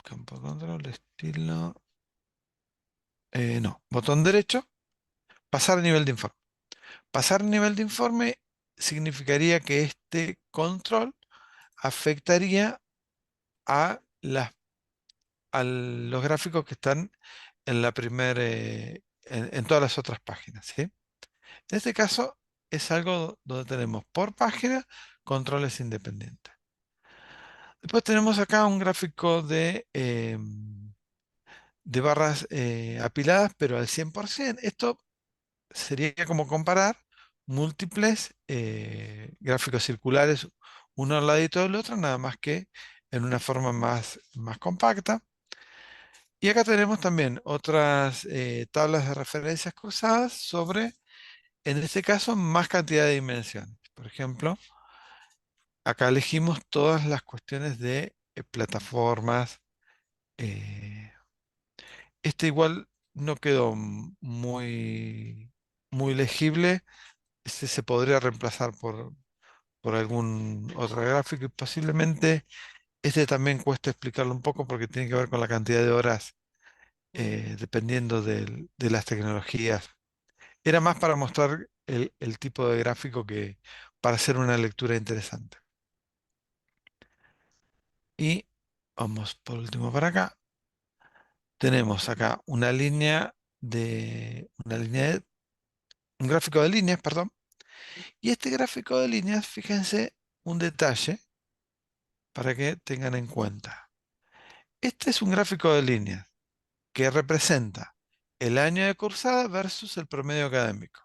[SPEAKER 1] Campo de control, estilo. No, botón derecho, pasar a nivel de informe. Pasar a nivel de informe significaría que este control afectaría a, a los gráficos que están en la primera, en todas las otras páginas, ¿sí? En este caso es algo donde tenemos por página controles independientes. Después tenemos acá un gráfico de barras apiladas, pero al 100%. Esto sería como comparar múltiples gráficos circulares, uno al ladito del otro, nada más que en una forma más compacta. Y acá tenemos también otras tablas de referencias cruzadas sobre, en este caso, más cantidad de dimensiones. Por ejemplo, acá elegimos todas las cuestiones de plataformas. eh, este igual no quedó muy legible. Este se podría reemplazar por algún otro gráfico y posiblemente este también cuesta explicarlo un poco porque tiene que ver con la cantidad de horas dependiendo de las tecnologías. Era más para mostrar el tipo de gráfico que para hacer una lectura interesante. Y vamos por último para acá. Tenemos acá un gráfico de líneas, perdón. Y este gráfico de líneas, fíjense un detalle para que tengan en cuenta. Este es un gráfico de líneas que representa el año de cursada versus el promedio académico.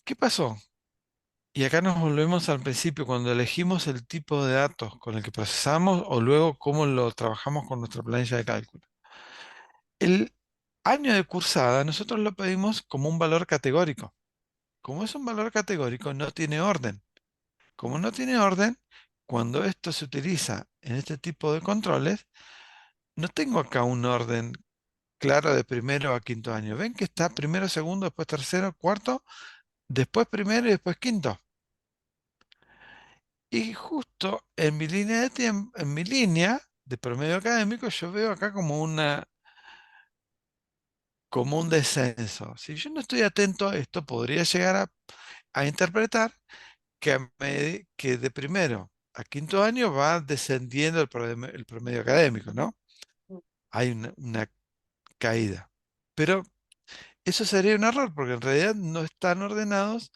[SPEAKER 1] ¿Qué pasó? Y acá nos volvemos al principio, cuando elegimos el tipo de datos con el que procesamos o luego cómo lo trabajamos con nuestra planilla de cálculo. El año de cursada nosotros lo pedimos como un valor categórico. Como es un valor categórico, no tiene orden. Como no tiene orden, cuando esto se utiliza en este tipo de controles, no tengo acá un orden claro de primero a quinto año. Ven que está primero, segundo, después tercero, cuarto, después primero y después quinto. Y justo en mi línea de tiempo, en mi línea de promedio académico, yo veo acá como un descenso. Si yo no estoy atento a esto, podría llegar a interpretar que de primero a quinto año va descendiendo el promedio académico, ¿no? Hay una caída. Pero eso sería un error, porque en realidad no están ordenados,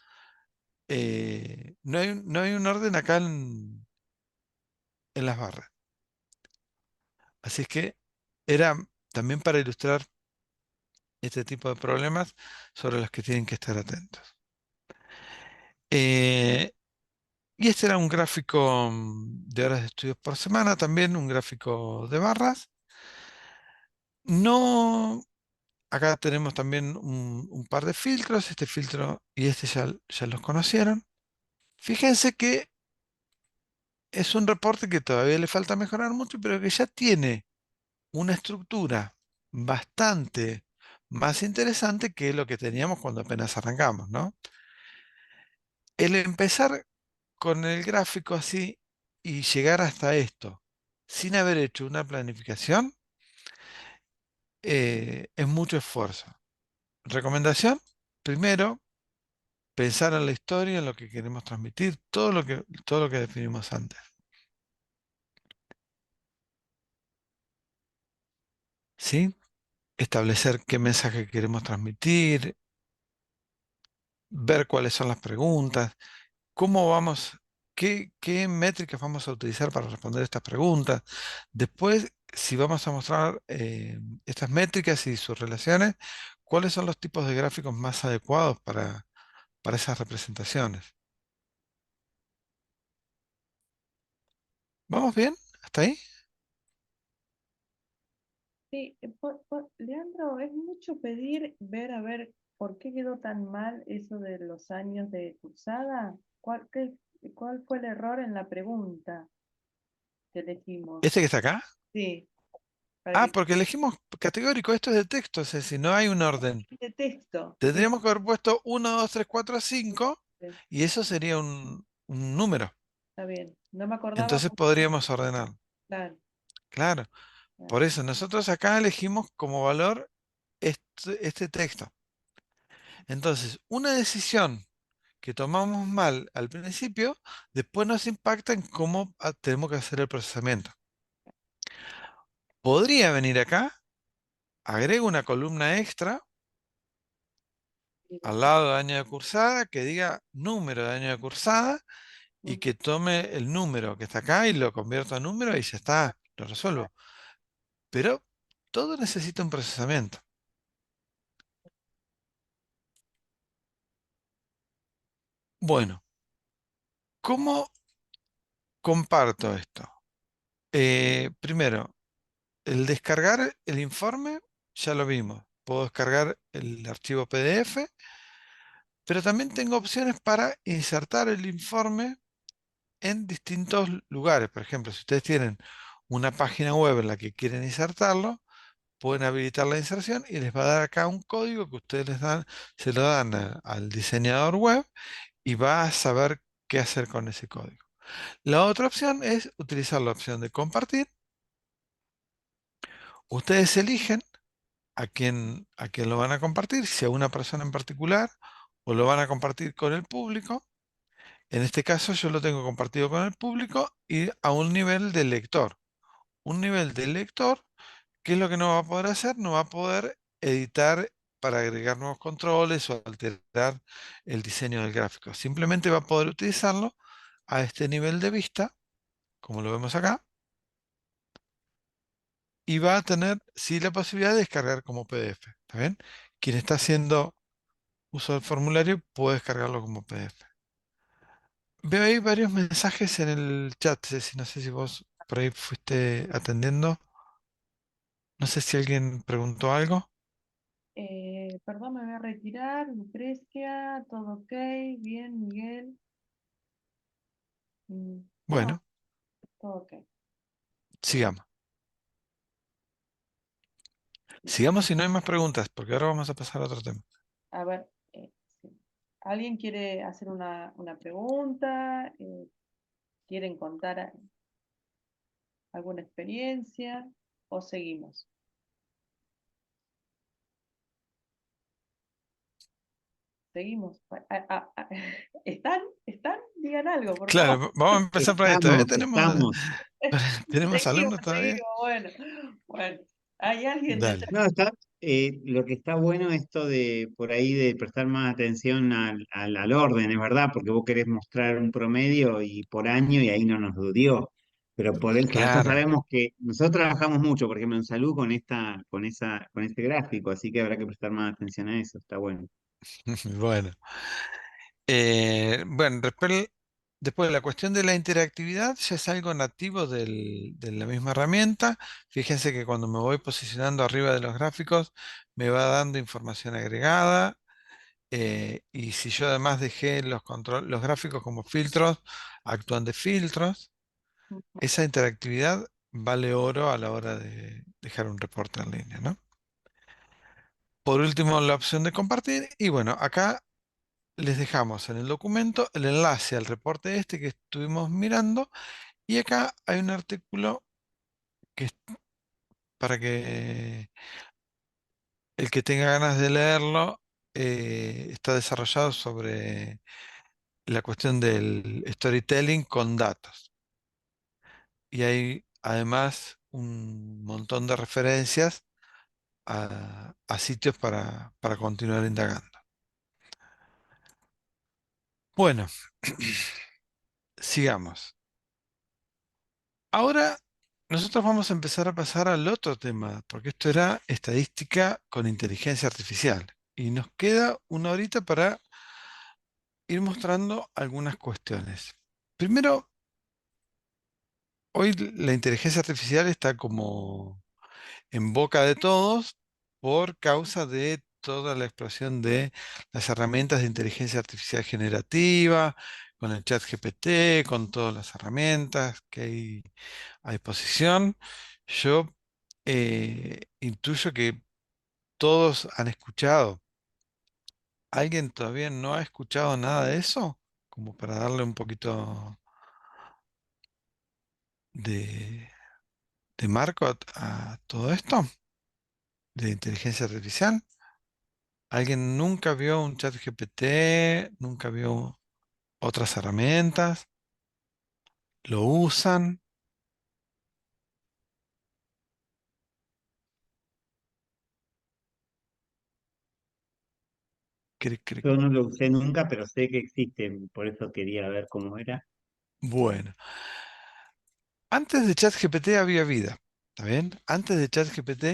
[SPEAKER 1] no hay un orden acá en las barras. Así es que era también para ilustrar este tipo de problemas sobre los que tienen que estar atentos. Eh, y este era un gráfico de horas de estudios por semana, también un gráfico de barras. No, acá tenemos también un par de filtros, este filtro y este ya los conocieron. Fíjense que es un reporte que todavía le falta mejorar mucho, pero que ya tiene una estructura bastante más interesante que lo que teníamos cuando apenas arrancamos, ¿no? El empezar con el gráfico así y llegar hasta esto sin haber hecho una planificación es mucho esfuerzo. Recomendación, primero, pensar en la historia, en lo que queremos transmitir, todo lo que definimos antes. ¿Sí? Establecer qué mensaje queremos transmitir, ver cuáles son las preguntas, cómo vamos, qué métricas vamos a utilizar para responder estas preguntas. Después, si vamos a mostrar estas métricas y sus relaciones, cuáles son los tipos de gráficos más adecuados para esas representaciones. ¿Vamos bien? ¿Hasta ahí?
[SPEAKER 2] Sí, Leandro, es mucho pedir ver a ver por qué quedó tan mal eso de los años de cursada. ¿Cuál fue el error en la pregunta que elegimos?
[SPEAKER 1] ¿Este que está acá?
[SPEAKER 2] Sí, para
[SPEAKER 1] Ah,
[SPEAKER 2] que
[SPEAKER 1] porque elegimos categórico, esto es de texto, o sea, si no hay un orden.
[SPEAKER 2] de texto, sí,
[SPEAKER 1] Tendríamos que haber puesto 1, 2, 3, 4, 5
[SPEAKER 2] sí,
[SPEAKER 1] y eso sería un número.
[SPEAKER 2] está bien. No me acordaba
[SPEAKER 1] Entonces
[SPEAKER 2] cómo,
[SPEAKER 1] podríamos ordenar.
[SPEAKER 2] claro,
[SPEAKER 1] Claro,
[SPEAKER 2] claro,
[SPEAKER 1] por eso nosotros acá elegimos como valor este texto. Entonces, una decisión que tomamos mal al principio, después nos impacta en cómo tenemos que hacer el procesamiento. Podría venir acá, agrego una columna extra
[SPEAKER 2] sí,
[SPEAKER 1] al lado de año de cursada que diga número de año de cursada y
[SPEAKER 2] ujú,
[SPEAKER 1] que tome el número que está acá y lo convierto a número y ya está, lo
[SPEAKER 2] claro,
[SPEAKER 1] resuelvo. Pero todo necesita un procesamiento. Bueno, ¿cómo comparto esto? Primero, el descargar el informe, ya lo vimos. Puedo descargar el archivo PDF, pero también tengo opciones para insertar el informe en distintos lugares. Por ejemplo, si ustedes tienen una página web en la que quieren insertarlo, pueden habilitar la inserción y les va a dar acá un código que ustedes les dan, se lo dan al diseñador web y va a saber qué hacer con ese código. La otra opción es utilizar la opción de compartir. Ustedes eligen a quién lo van a compartir, si a una persona en particular o lo van a compartir con el público. En este caso yo lo tengo compartido con el público y a un nivel de lector. Un nivel de lector, ¿qué es lo que no va a poder hacer? No va a poder editar para agregar nuevos controles o alterar el diseño del gráfico. Simplemente va a poder utilizarlo a este nivel de vista, como lo vemos acá, y va a tener sí la posibilidad de descargar como PDF. ¿Está bien? Quien está haciendo uso del formulario puede descargarlo como PDF. Veo ahí varios mensajes en el chat, Ceci, no sé si vos por ahí fuiste atendiendo. No sé si alguien preguntó algo.
[SPEAKER 2] perdón, me voy a retirar. Lucrecia, todo ok, bien, Miguel. No,
[SPEAKER 1] Bueno,
[SPEAKER 2] todo ok.
[SPEAKER 1] sigamos. Sigamos si no hay más preguntas, porque ahora vamos a pasar a otro tema.
[SPEAKER 2] A ver, sí. ¿Alguien quiere hacer una pregunta? ¿Quieren contar alguna experiencia? ¿O seguimos? Seguimos. ¿Están? ¿Están? Digan algo, por
[SPEAKER 1] Claro,
[SPEAKER 2] favor.
[SPEAKER 1] vamos a empezar por ahí. ¿Todavía
[SPEAKER 4] Estamos,
[SPEAKER 1] tenemos,
[SPEAKER 4] estamos.
[SPEAKER 1] tenemos
[SPEAKER 2] Seguimos,
[SPEAKER 1] alumnos todavía?
[SPEAKER 2] seguimos. Bueno, bueno. ¿Hay alguien de
[SPEAKER 1] Dale.
[SPEAKER 2] otra?
[SPEAKER 4] No, lo que está bueno esto de por ahí de prestar más atención al orden, es verdad, porque vos querés mostrar un promedio y por año y ahí no nos dio. Pero nosotros
[SPEAKER 1] Claro.
[SPEAKER 4] sabemos que nosotros trabajamos mucho, por ejemplo, en salud con este gráfico, así que habrá que prestar más atención a eso, está bueno.
[SPEAKER 1] Bueno. Bueno, después la cuestión de la interactividad ya es algo nativo de la misma herramienta. Fíjense que cuando me voy posicionando arriba de los gráficos me va dando información agregada. Y si yo además dejé los gráficos como filtros, actúan de filtros. Esa interactividad vale oro a la hora de dejar un reporte en línea, ¿no? Por último, la opción de compartir. Y bueno, acá les dejamos en el documento el enlace al reporte este que estuvimos mirando. Y acá hay un artículo que es para que el que tenga ganas de leerlo, está desarrollado sobre la cuestión del storytelling con datos. Y hay además un montón de referencias a sitios para continuar indagando. Bueno, sigamos. Ahora nosotros vamos a empezar a pasar al otro tema, porque esto era estadística con inteligencia artificial. Y nos queda una horita para ir mostrando algunas cuestiones. Primero, hoy la inteligencia artificial está como en boca de todos por causa de toda la explosión de las herramientas de inteligencia artificial generativa, con el chat GPT, con todas las herramientas que hay a disposición. Yo intuyo que todos han escuchado ¿Alguien todavía no ha escuchado nada de eso? Como para darle un poquito de, de marco a todo esto de inteligencia artificial. ¿Alguien nunca vio un chat GPT? ¿Nunca vio otras herramientas? ¿Lo usan? Cric, cric.
[SPEAKER 4] Yo no lo usé nunca, pero sé que existen, por eso quería ver cómo era.
[SPEAKER 1] Bueno, antes de ChatGPT había vida. ¿Está bien? Antes de ChatGPT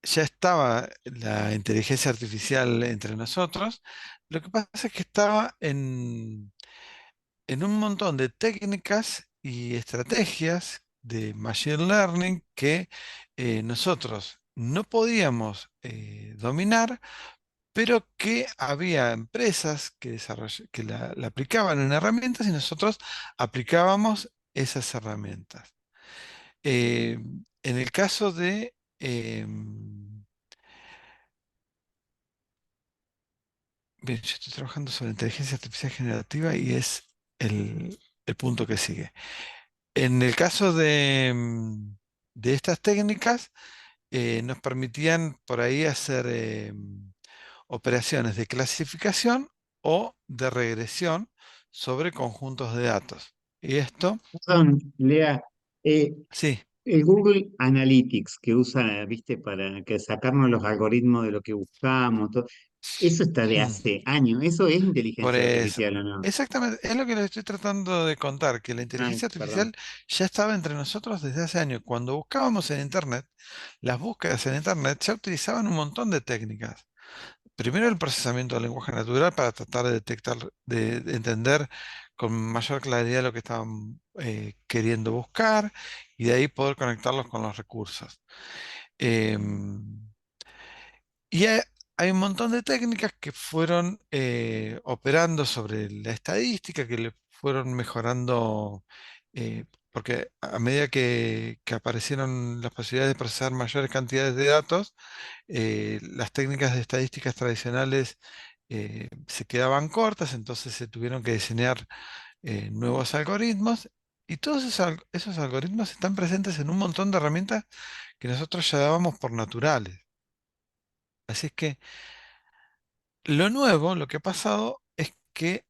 [SPEAKER 1] ya estaba la inteligencia artificial entre nosotros. Lo que pasa es que estaba en un montón de técnicas y estrategias de machine learning que nosotros no podíamos dominar, pero que había empresas que, que la aplicaban en herramientas y nosotros aplicábamos esas herramientas. Eh, en el caso de... bien, yo estoy trabajando sobre inteligencia artificial generativa y es el punto que sigue. En el caso de estas técnicas, nos permitían por ahí hacer operaciones de clasificación o de regresión sobre conjuntos de datos. Y esto,
[SPEAKER 4] Perdón, Lea, eh,
[SPEAKER 1] sí.
[SPEAKER 4] el Google Analytics que usa, viste, para que sacarnos los algoritmos de lo que buscamos, todo, eso está de
[SPEAKER 1] Mm,
[SPEAKER 4] hace años. ¿Eso es
[SPEAKER 1] por
[SPEAKER 4] inteligencia
[SPEAKER 1] eso.
[SPEAKER 4] artificial o no?
[SPEAKER 1] Exactamente, es lo que les estoy tratando de contar, que la
[SPEAKER 4] Ah,
[SPEAKER 1] inteligencia artificial
[SPEAKER 4] perdón.
[SPEAKER 1] ya estaba entre nosotros desde hace años. Cuando buscábamos en Internet, las búsquedas en Internet ya utilizaban un montón de técnicas. Primero el procesamiento del lenguaje natural para tratar de detectar, de entender con mayor claridad lo que estaban queriendo buscar y de ahí poder conectarlos con los recursos. Em, y hay un montón de técnicas que fueron operando sobre la estadística, que le fueron mejorando, porque a medida que aparecieron las posibilidades de procesar mayores cantidades de datos, las técnicas de estadísticas tradicionales se quedaban cortas, entonces se tuvieron que diseñar nuevos algoritmos. Y todos esos algoritmos están presentes en un montón de herramientas que nosotros ya dábamos por naturales. Así es que lo nuevo, lo que ha pasado es que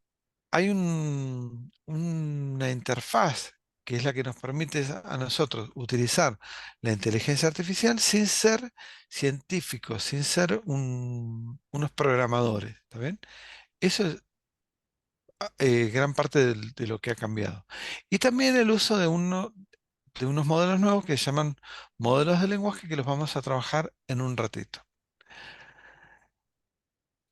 [SPEAKER 1] hay una interfaz que es la que nos permite a nosotros utilizar la inteligencia artificial sin ser científicos, sin ser unos programadores. ¿Está bien? Eso es gran parte de lo que ha cambiado. Y también el uso de unos modelos nuevos que se llaman modelos de lenguaje que los vamos a trabajar en un ratito.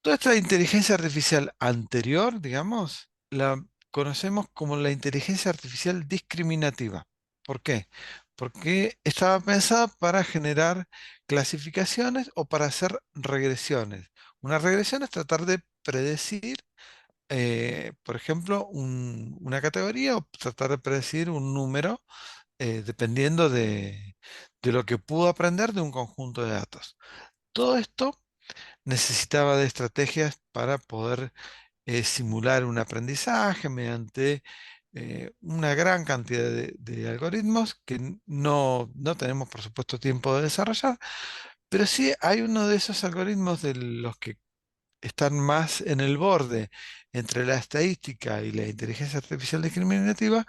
[SPEAKER 1] Toda esta inteligencia artificial anterior, digamos, la conocemos como la inteligencia artificial discriminativa. ¿Por qué? Porque estaba pensada para generar clasificaciones o para hacer regresiones. Una regresión es tratar de predecir, por ejemplo, una categoría o tratar de predecir un número, dependiendo de lo que pudo aprender de un conjunto de datos. Todo esto necesitaba de estrategias para poder simular un aprendizaje mediante una gran cantidad de algoritmos que no tenemos, por supuesto, tiempo de desarrollar, pero sí hay uno de esos algoritmos de los que están más en el borde entre la estadística y la inteligencia artificial discriminativa,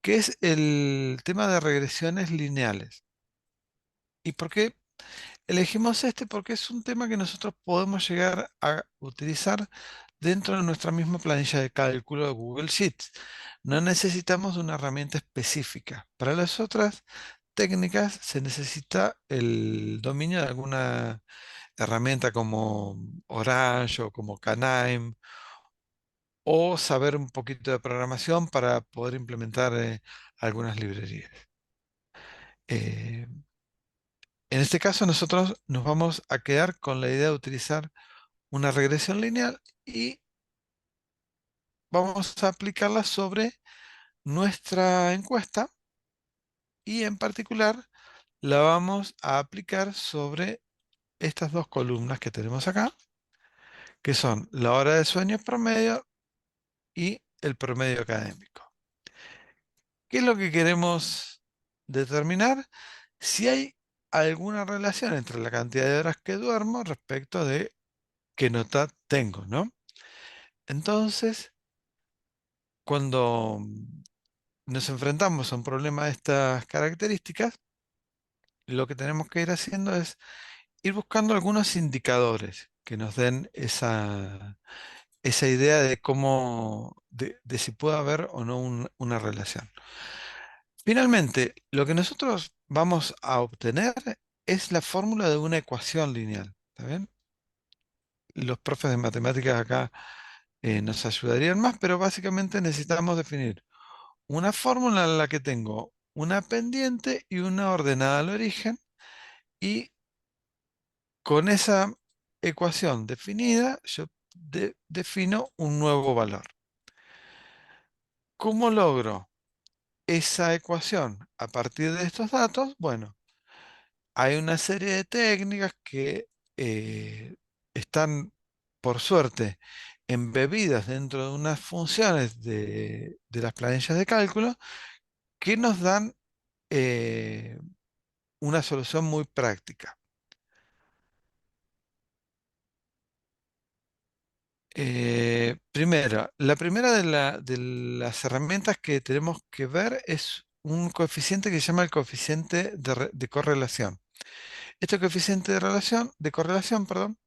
[SPEAKER 1] que es el tema de regresiones lineales. ¿Y por qué elegimos este? Porque es un tema que nosotros podemos llegar a utilizar dentro de nuestra misma planilla de cálculo de Google Sheets. No necesitamos de una herramienta específica. Para las otras técnicas se necesita el dominio de alguna herramienta como Orange o como Canime, o saber un poquito de programación para poder implementar algunas librerías. Eh, en este caso nosotros nos vamos a quedar con la idea de utilizar una regresión lineal y vamos a aplicarla sobre nuestra encuesta, y en particular la vamos a aplicar sobre estas dos columnas que tenemos acá, que son la hora de sueño promedio y el promedio académico. ¿Qué es lo que queremos determinar? Si hay alguna relación entre la cantidad de horas que duermo respecto de qué nota tengo, ¿no? Entonces, cuando nos enfrentamos a un problema de estas características, lo que tenemos que ir haciendo es ir buscando algunos indicadores que nos den esa idea de cómo, de si puede haber o no una relación. Finalmente, lo que nosotros vamos a obtener es la fórmula de una ecuación lineal. ¿Está bien? Los profes de matemáticas acá nos ayudarían más, pero básicamente necesitamos definir una fórmula en la que tengo una pendiente y una ordenada al origen, y con esa ecuación definida yo defino un nuevo valor. ¿Cómo logro esa ecuación a partir de estos datos? Bueno, hay una serie de técnicas que están, por suerte, embebidas dentro de unas funciones de las planillas de cálculo que nos dan eh, una solución muy práctica. Primero, la primera de las herramientas que tenemos que ver es un coeficiente que se llama el coeficiente de correlación. Este coeficiente de correlación, perdón,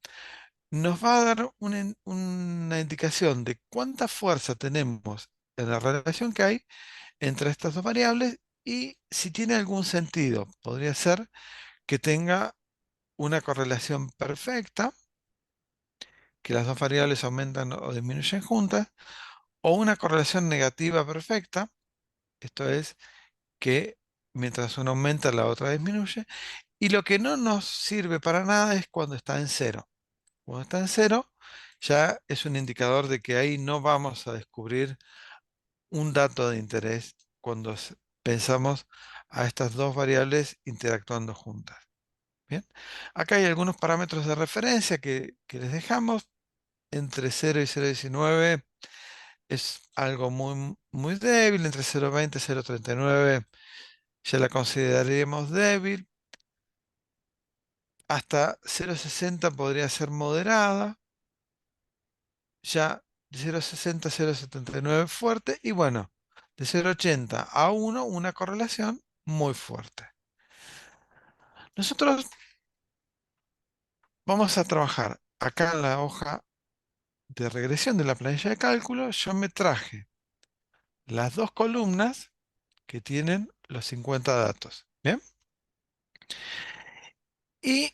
[SPEAKER 1] nos va a dar una indicación de cuánta fuerza tenemos en la relación que hay entre estas dos variables y si tiene algún sentido. Podría ser que tenga una correlación perfecta, que las dos variables aumentan o disminuyen juntas, o una correlación negativa perfecta, esto es que mientras una aumenta la otra disminuye, y lo que no nos sirve para nada es cuando está en cero. Cuando está en cero, ya es un indicador de que ahí no vamos a descubrir un dato de interés cuando pensamos a estas dos variables interactuando juntas. Bien, acá hay algunos parámetros de referencia que les dejamos. Entre 0 y 0,19 es algo muy débil. Entre 0,20 y 0,39 ya la consideraríamos débil. Hasta 0,60 podría ser moderada. Ya de 0,60 a 0,79 fuerte. Y bueno, de 0,80 a 1 una correlación muy fuerte. Nosotros vamos a trabajar acá en la hoja de regresión de la planilla de cálculo. Yo me traje las dos columnas que tienen los 50 datos. ¿Bien? Y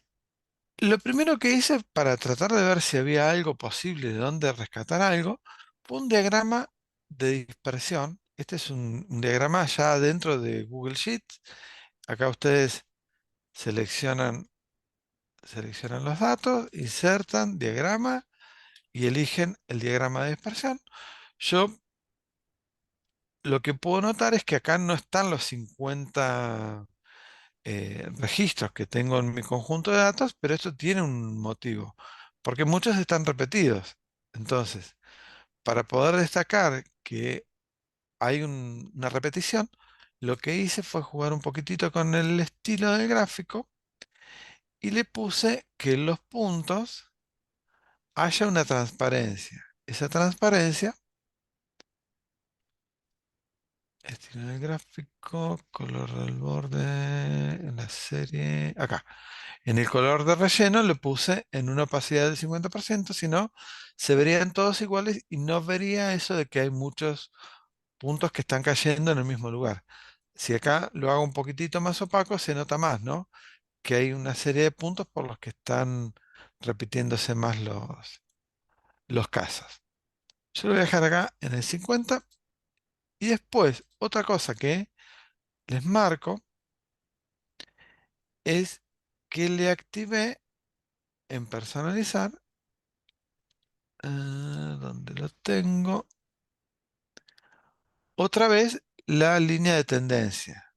[SPEAKER 1] lo primero que hice para tratar de ver si había algo posible de dónde rescatar algo fue un diagrama de dispersión. Este es un diagrama ya dentro de Google Sheets. Acá ustedes seleccionan, seleccionan los datos, insertan diagrama y eligen el diagrama de dispersión. Yo lo que puedo notar es que acá no están los 50 registros que tengo en mi conjunto de datos, pero esto tiene un motivo, porque muchos están repetidos. Entonces, para poder destacar que hay una repetición, lo que hice fue jugar un poquitito con el estilo del gráfico y le puse que en los puntos haya una transparencia. Esa transparencia, estilo del gráfico, color del borde, en la serie, acá. En el color de relleno le puse en una opacidad del 50%, si no, se verían todos iguales y no vería eso de que hay muchos puntos que están cayendo en el mismo lugar. Si acá lo hago un poquitito más opaco, se nota más, ¿no? Que hay una serie de puntos por los que están repitiéndose más los casos. Yo lo voy a dejar acá en el 50 y después otra cosa que les marco es que le activé en personalizar, ¿dónde lo tengo? Otra vez la línea de tendencia.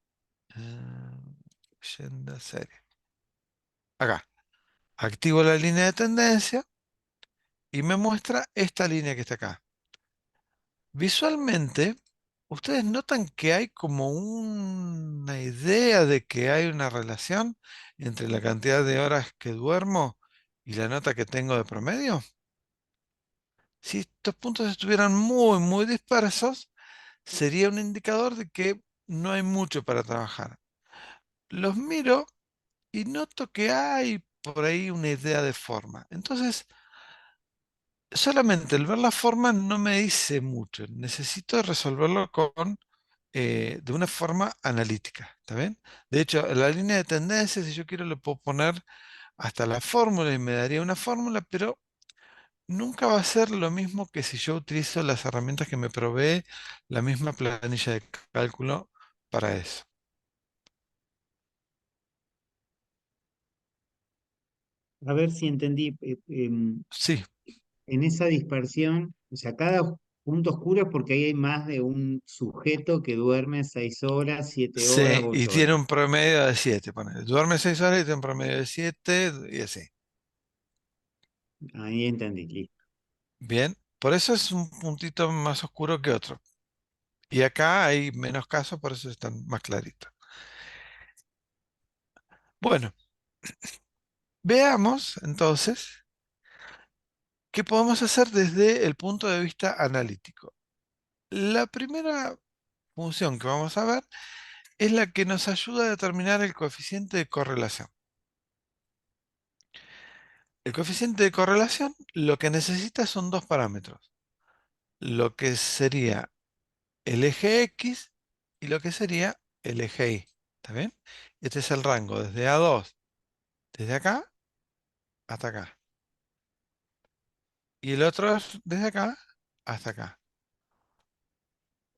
[SPEAKER 1] Agenda serie. Acá. Activo la línea de tendencia y me muestra esta línea que está acá. Visualmente, ustedes notan que hay como una idea de que hay una relación entre la cantidad de horas que duermo y la nota que tengo de promedio. Si estos puntos estuvieran muy, muy dispersos, sería un indicador de que no hay mucho para trabajar. Los miro y noto que hay por ahí una idea de forma. Entonces, solamente el ver la forma no me dice mucho. Necesito resolverlo de una forma analítica. ¿Está bien? De hecho, en la línea de tendencias, si yo quiero, le puedo poner hasta la fórmula y me daría una fórmula, pero nunca va a ser lo mismo que si yo utilizo las herramientas que me provee la misma planilla de cálculo para eso.
[SPEAKER 4] A ver si entendí.
[SPEAKER 1] Sí,
[SPEAKER 4] En esa dispersión, o sea, cada punto oscuro es porque ahí hay más de un sujeto que duerme 6 horas, 7 horas,
[SPEAKER 1] sí, y
[SPEAKER 4] ocho
[SPEAKER 1] tiene
[SPEAKER 4] horas.
[SPEAKER 1] un promedio de 7. Duerme 6 horas y tiene un promedio de 7 y así.
[SPEAKER 4] Ahí entendí, listo.
[SPEAKER 1] Bien, por eso es un puntito más oscuro que otro. Y acá hay menos casos, por eso están más claritos. Bueno, veamos entonces qué podemos hacer desde el punto de vista analítico. La primera función que vamos a ver es la que nos ayuda a determinar el coeficiente de correlación. El coeficiente de correlación lo que necesita son dos parámetros, lo que sería el eje X y lo que sería el eje Y. ¿Está bien? Este es el rango desde A2, desde acá hasta acá. Y el otro es desde acá hasta acá.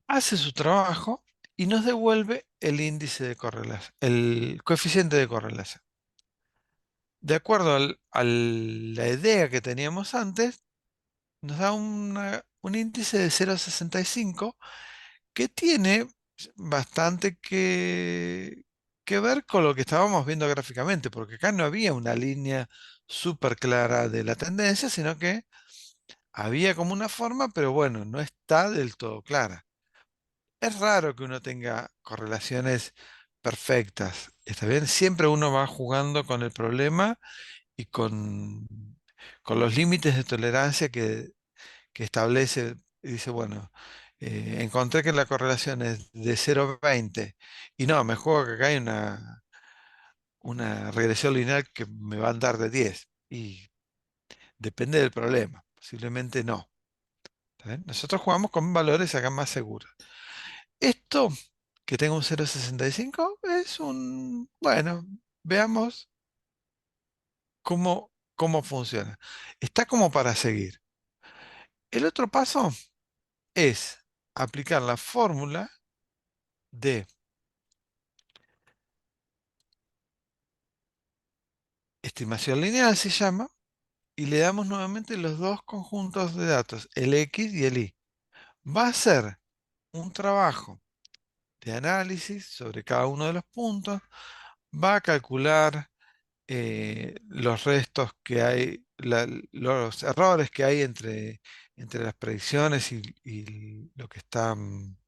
[SPEAKER 1] Hace su trabajo y nos devuelve el índice de correlación, el coeficiente de correlación. De acuerdo a la idea que teníamos antes, nos da un índice de 0,65 que tiene bastante que ver con lo que estábamos viendo gráficamente, porque acá no había una línea súper clara de la tendencia, sino que había como una forma, pero bueno, no está del todo clara. Es raro que uno tenga correlaciones perfectas, ¿está bien? Siempre uno va jugando con el problema y con los límites de tolerancia que establece, y dice, bueno, encontré que la correlación es de 0,20 y no, me juego que acá hay una regresión lineal que me va a dar de 10 y depende del problema, posiblemente no. ¿Está bien? Nosotros jugamos con valores acá más seguros. Esto que tenga un 0,65 es bueno, veamos cómo funciona. Está como para seguir. El otro paso es aplicar la fórmula de estimación lineal, se llama, y le damos nuevamente los dos conjuntos de datos, el X y el Y. Va a ser un trabajo de análisis sobre cada uno de los puntos, va a calcular los restos que hay, los errores que hay entre las predicciones y lo que están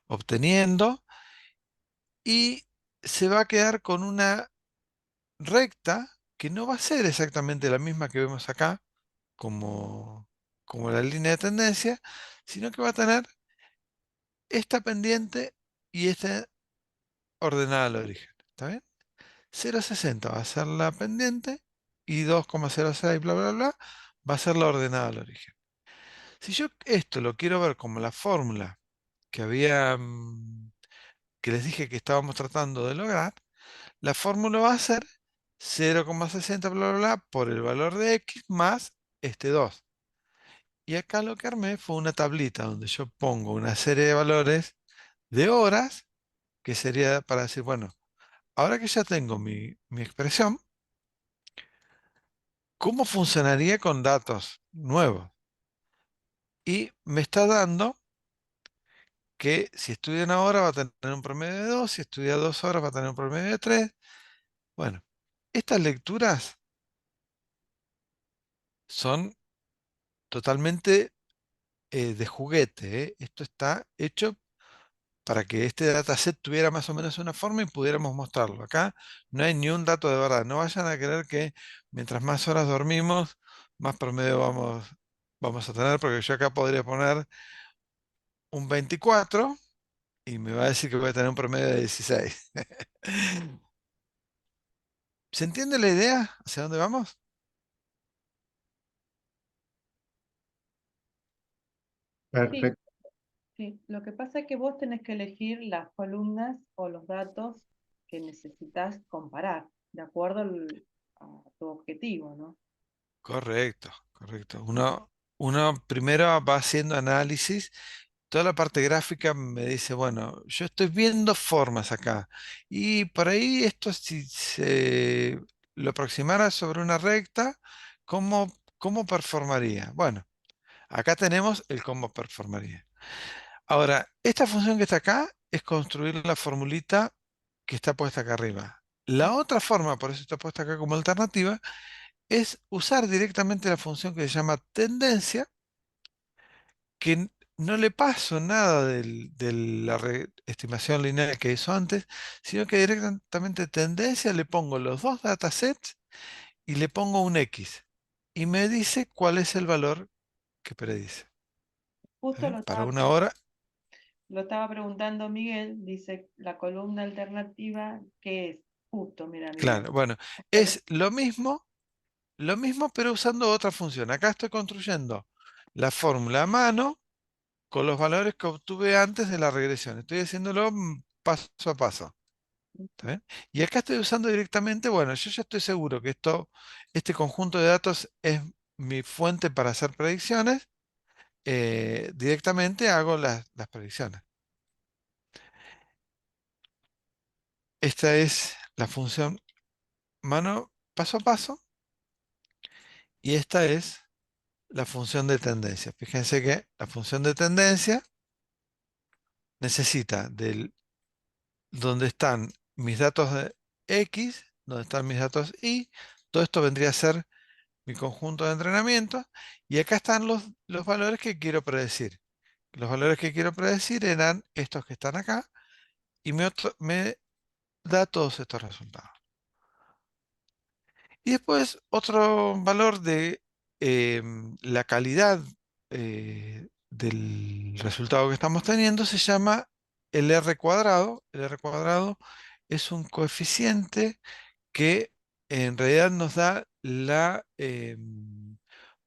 [SPEAKER 1] obteniendo, y se va a quedar con una recta que no va a ser exactamente la misma que vemos acá, como, como la línea de tendencia, sino que va a tener esta pendiente y esta ordenada al origen. ¿Está bien? 0,60 va a ser la pendiente y 2,06 bla, bla, bla, va a ser la ordenada al origen. Si yo esto lo quiero ver como la fórmula que que les dije que estábamos tratando de lograr, la fórmula va a ser 0,60 bla, bla, bla por el valor de X más este 2. Y acá lo que armé fue una tablita donde yo pongo una serie de valores de horas, que sería para decir, bueno, ahora que ya tengo mi expresión, ¿cómo funcionaría con datos nuevos? Y me está dando que si estudia una hora va a tener un promedio de 2, si estudia 2 horas va a tener un promedio de 3. Bueno, estas lecturas son totalmente de juguete, ¿eh? Esto está hecho para que este dataset tuviera más o menos una forma y pudiéramos mostrarlo. Acá no hay ni un dato de verdad. No vayan a creer que mientras más horas dormimos, más promedio vamos a tener, porque yo acá podría poner un 24 y me va a decir que voy a tener un promedio de 16. ¿Se entiende la idea? ¿Hacia dónde vamos?
[SPEAKER 2] Sí,
[SPEAKER 4] Perfecto.
[SPEAKER 2] sí. Lo que pasa es que vos tenés que elegir las columnas o los datos que necesitas comparar, de acuerdo a tu objetivo, ¿no?
[SPEAKER 1] Correcto, correcto. Uno primero va haciendo análisis. Toda la parte gráfica me dice, bueno, yo estoy viendo formas acá. Y por ahí esto, si se lo aproximara sobre una recta, ¿cómo performaría? Bueno, acá tenemos el cómo performaría. Ahora, esta función que está acá es construir la formulita que está puesta acá arriba. La otra forma, por eso está puesta acá como alternativa, es usar directamente la función que se llama tendencia, que no le paso nada de la estimación lineal que hizo antes, sino que directamente tendencia le pongo los dos datasets y le pongo un X. Y me dice cuál es el valor que predice. ¿Está
[SPEAKER 2] Justo
[SPEAKER 1] bien? Para una hora,
[SPEAKER 2] lo estaba preguntando Miguel, dice la columna alternativa, ¿qué es? Justo, mira, Miguel.
[SPEAKER 1] claro, bueno, es lo mismo, pero usando otra función. Acá estoy construyendo la fórmula a mano con los valores que obtuve antes de la regresión. Estoy haciéndolo paso a paso. ¿Está bien? Y acá estoy usando directamente, bueno, yo ya estoy seguro que este conjunto de datos es mi fuente para hacer predicciones. Directamente hago las predicciones. Esta es la función mano paso a paso y esta es la función de tendencia. Fíjense que la función de tendencia necesita donde están mis datos de X, donde están mis datos Y. Todo esto vendría a ser mi conjunto de entrenamiento. Y acá están los valores que quiero predecir. Los valores que quiero predecir eran estos que están acá y me da todos estos resultados. Y después otro valor de la calidad del resultado que estamos teniendo se llama el R cuadrado. El R cuadrado es un coeficiente que en realidad nos da la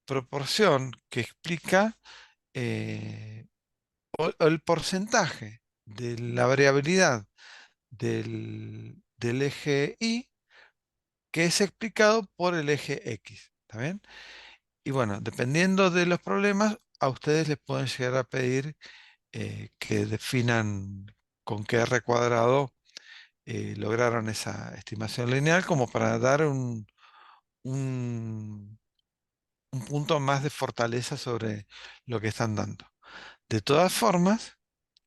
[SPEAKER 1] proporción que explica eh, o el porcentaje de la variabilidad del eje Y que es explicado por el eje X. ¿Está bien? Y bueno, dependiendo de los problemas, a ustedes les pueden llegar a pedir que definan con qué R cuadrado lograron esa estimación lineal como para dar un, un punto más de fortaleza sobre lo que están dando. De todas formas,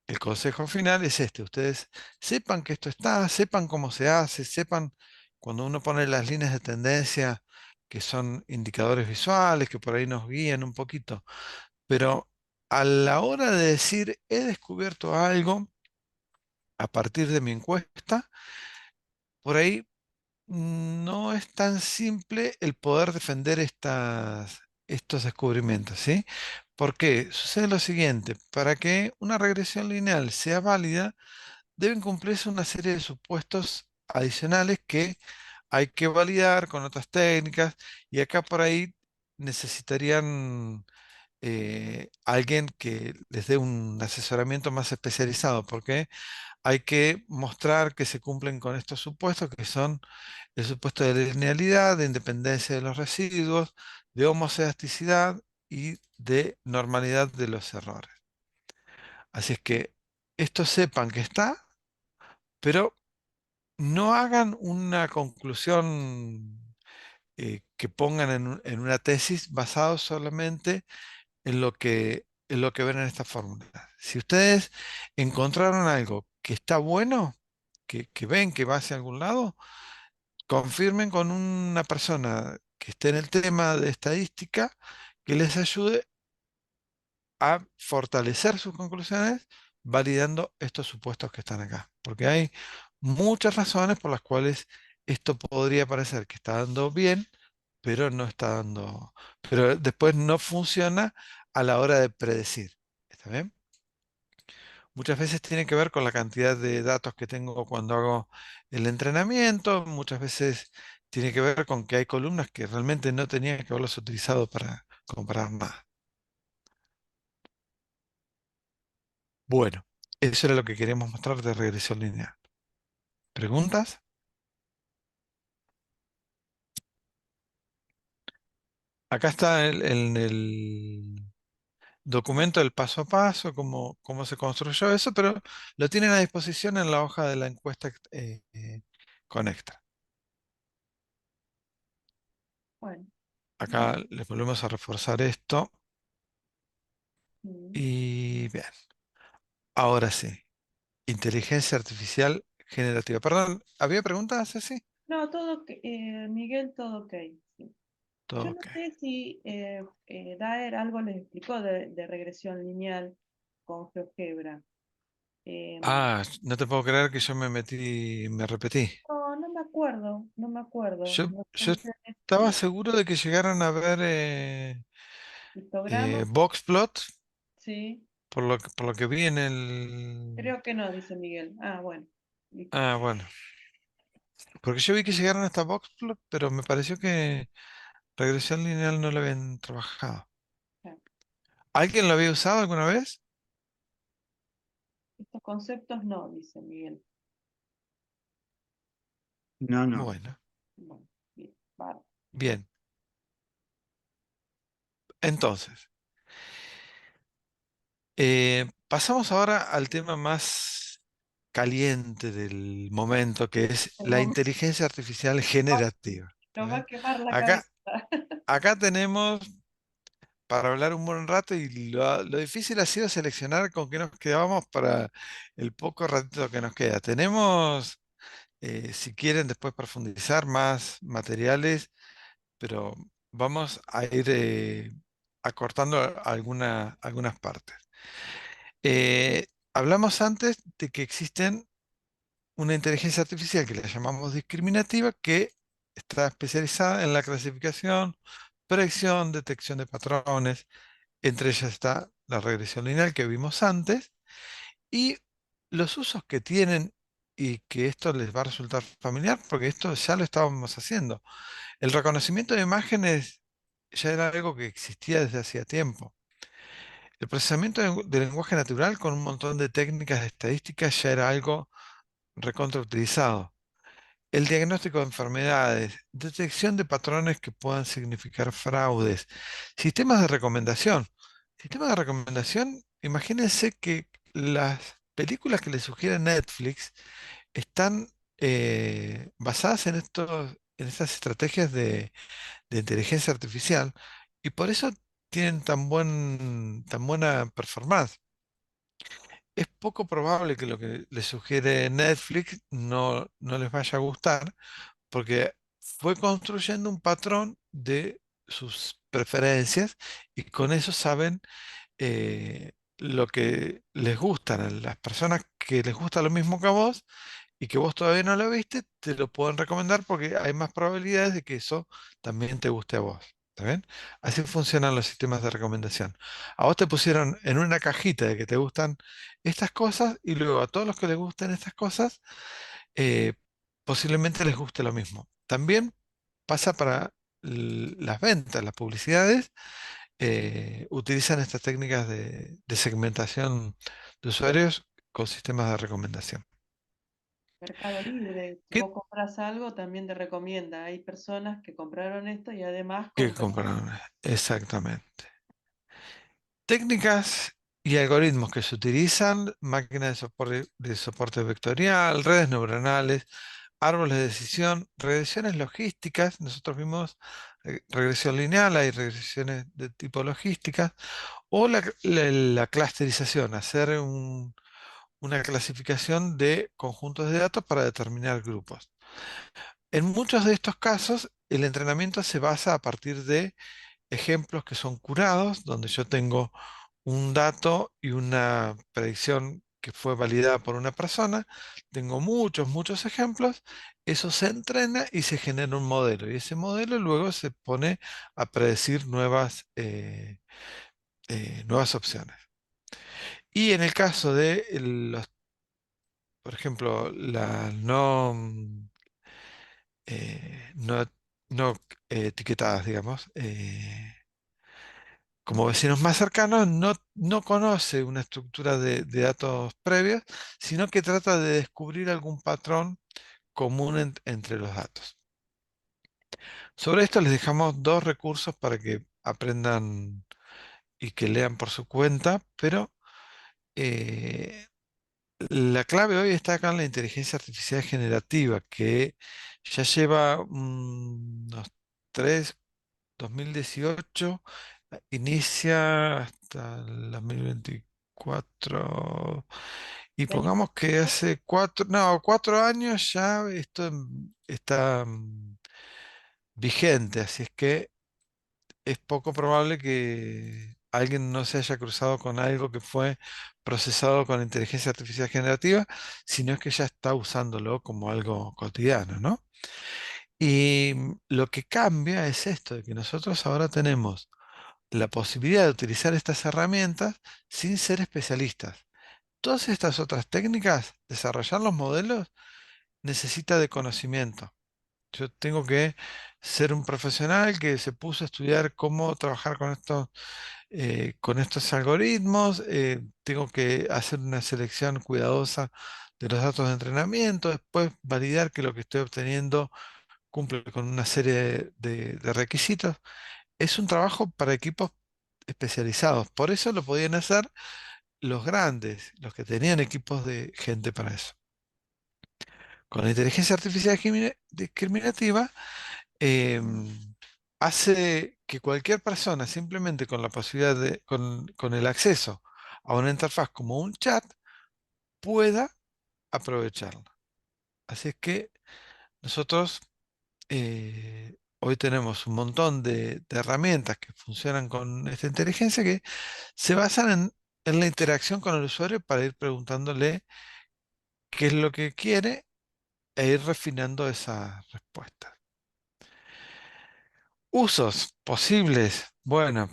[SPEAKER 1] el consejo final es este. Ustedes sepan que esto está, sepan cómo se hace, sepan cuando uno pone las líneas de tendencia, que son indicadores visuales, que por ahí nos guían un poquito. Pero a la hora de decir, he descubierto algo a partir de mi encuesta, por ahí no es tan simple el poder defender estos descubrimientos, ¿sí? Porque sucede lo siguiente, para que una regresión lineal sea válida, deben cumplirse una serie de supuestos adicionales que hay que validar con otras técnicas y acá por ahí necesitarían alguien que les dé un asesoramiento más especializado, porque hay que mostrar que se cumplen con estos supuestos, que son el supuesto de linealidad, de independencia de los residuos, de homocedasticidad y de normalidad de los errores. Así es que esto sepan que está, pero no hagan una conclusión que pongan en una tesis basado solamente en lo que ven en esta fórmula. Si ustedes encontraron algo que está bueno, que ven que va hacia algún lado, confirmen con una persona que esté en el tema de estadística que les ayude a fortalecer sus conclusiones validando estos supuestos que están acá. Porque hay muchas razones por las cuales esto podría parecer que está dando bien, pero no está dando, pero después no funciona a la hora de predecir. ¿Está bien? Muchas veces tiene que ver con la cantidad de datos que tengo cuando hago el entrenamiento, muchas veces tiene que ver con que hay columnas que realmente no tenía que haberlas utilizado para comparar nada. Bueno, eso era lo que queríamos mostrar de regresión lineal. ¿Preguntas? Acá está en el documento el paso a paso, cómo se construyó eso, pero lo tienen a disposición en la hoja de la encuesta con extra.
[SPEAKER 2] Bueno,
[SPEAKER 1] Acá les volvemos a reforzar esto
[SPEAKER 2] mm.
[SPEAKER 1] y bien, ahora sí, inteligencia artificial generativa. Perdón, ¿había preguntas, Ceci?
[SPEAKER 2] No, Miguel, todo ok. Sí.
[SPEAKER 1] Todo
[SPEAKER 2] Yo no
[SPEAKER 1] ok.
[SPEAKER 2] sé si Daer algo les explicó de regresión lineal con GeoGebra. Em,
[SPEAKER 1] Ah, no te puedo creer que yo me metí, me repetí.
[SPEAKER 2] no, no me acuerdo, no me acuerdo.
[SPEAKER 1] Yo,
[SPEAKER 2] No,
[SPEAKER 1] yo estaba
[SPEAKER 2] sí,
[SPEAKER 1] seguro de que llegaran a ver
[SPEAKER 2] histograma,
[SPEAKER 1] Boxplot,
[SPEAKER 2] sí.
[SPEAKER 1] por lo que vi en el...
[SPEAKER 2] Creo que no, dice Miguel. Ah, bueno, listo.
[SPEAKER 1] Ah, bueno. Porque yo vi que llegaron hasta Boxplot, pero me pareció que regresión lineal no lo habían trabajado.
[SPEAKER 2] Ya.
[SPEAKER 1] ¿Alguien lo había usado alguna vez?
[SPEAKER 2] Estos conceptos no, dice Miguel.
[SPEAKER 4] No, no.
[SPEAKER 1] Bueno,
[SPEAKER 2] Bueno, bien, bárbaro.
[SPEAKER 1] bien. Entonces, pasamos ahora al tema más caliente del momento, que es
[SPEAKER 2] Nos
[SPEAKER 1] la
[SPEAKER 2] vamos-
[SPEAKER 1] inteligencia artificial generativa. ¿Está
[SPEAKER 2] nos va
[SPEAKER 1] bien?
[SPEAKER 2] a quemar la
[SPEAKER 1] Acá,
[SPEAKER 2] cabeza.
[SPEAKER 1] acá tenemos para hablar un buen rato y lo difícil ha sido seleccionar con qué nos quedábamos para el poco ratito que nos queda. Tenemos, si quieren, después profundizar más materiales, pero vamos a ir acortando algunas partes. Hablamos antes de que existen una inteligencia artificial que la llamamos discriminativa, que está especializada en la clasificación, predicción, detección de patrones. Entre ellas está la regresión lineal que vimos antes y los usos que tienen y que esto les va a resultar familiar porque esto ya lo estábamos haciendo. El reconocimiento de imágenes ya era algo que existía desde hacía tiempo. El procesamiento de lenguaje natural con un montón de técnicas de estadísticas ya era algo recontrautilizado. El diagnóstico de enfermedades, detección de patrones que puedan significar fraudes, sistemas de recomendación. Sistemas de recomendación, imagínense que las películas que le sugiere Netflix están basadas en estas estrategias de inteligencia artificial y por eso tienen tan buena performance. Es poco probable que lo que le sugiere Netflix no les vaya a gustar porque fue construyendo un patrón de sus preferencias y con eso saben lo que les gustan a las personas que les gusta lo mismo que a vos y que vos todavía no lo viste, te lo pueden recomendar porque hay más probabilidades de que eso también te guste a vos. ¿Está bien? Así funcionan los sistemas de recomendación. A vos te pusieron en una cajita de que te gustan estas cosas y luego a todos los que les gusten estas cosas, eh, posiblemente les guste lo mismo. También pasa para las ventas, las publicidades, utilizan estas técnicas de segmentación de usuarios con sistemas de recomendación.
[SPEAKER 2] Mercado Libre, si
[SPEAKER 1] ¿Qué,
[SPEAKER 2] vos compras algo, también te recomienda. Hay personas que compraron esto y además
[SPEAKER 1] qué
[SPEAKER 2] compraron.
[SPEAKER 1] compraron? Exactamente. Técnicas y algoritmos que se utilizan, máquinas de soporte vectorial, redes neuronales, árboles de decisión, regresiones logísticas. Nosotros vimos regresión lineal, hay regresiones de tipo logística, o la clusterización, hacer una clasificación de conjuntos de datos para determinar grupos. En muchos de estos casos, el entrenamiento se basa a partir de ejemplos que son curados, donde yo tengo un dato y una predicción que fue validada por una persona. Tengo muchos ejemplos. Eso se entrena y se genera un modelo. Y ese modelo luego se pone a predecir nuevas opciones. Y en el caso de por ejemplo, las no, no etiquetadas, digamos, como vecinos más cercanos, no conoce una estructura de datos previos, sino que trata de descubrir algún patrón común entre los datos. Sobre esto les dejamos dos recursos para que aprendan y que lean por su cuenta, pero eh, la clave hoy está acá en la inteligencia artificial generativa, que ya lleva unos 3, 2018, inicia hasta el 2024, y
[SPEAKER 2] Venimos,
[SPEAKER 1] pongamos que hace 4 años ya esto está vigente, así es que es poco probable que alguien no se haya cruzado con algo que fue procesado con inteligencia artificial generativa, sino es que ya está usándolo como algo cotidiano, ¿no? Y lo que cambia es esto, de que nosotros ahora tenemos la posibilidad de utilizar estas herramientas sin ser especialistas. Todas estas otras técnicas, desarrollar los modelos, necesita de conocimiento. Yo tengo que ser un profesional que se puso a estudiar cómo trabajar con estos algoritmos. Tengo que hacer una selección cuidadosa de los datos de entrenamiento, después validar que lo que estoy obteniendo cumple con una serie de requisitos. Es un trabajo para equipos especializados. Por eso lo podían hacer los grandes, los que tenían equipos de gente para eso. Con la inteligencia artificial discriminativa, hace que cualquier persona, simplemente con la posibilidad con el acceso a una interfaz como un chat, pueda aprovecharla. Así es que nosotros hoy tenemos un montón de herramientas que funcionan con esta inteligencia que se basan en la interacción con el usuario para ir preguntándole qué es lo que quiere e ir refinando esas respuestas. Usos posibles, bueno,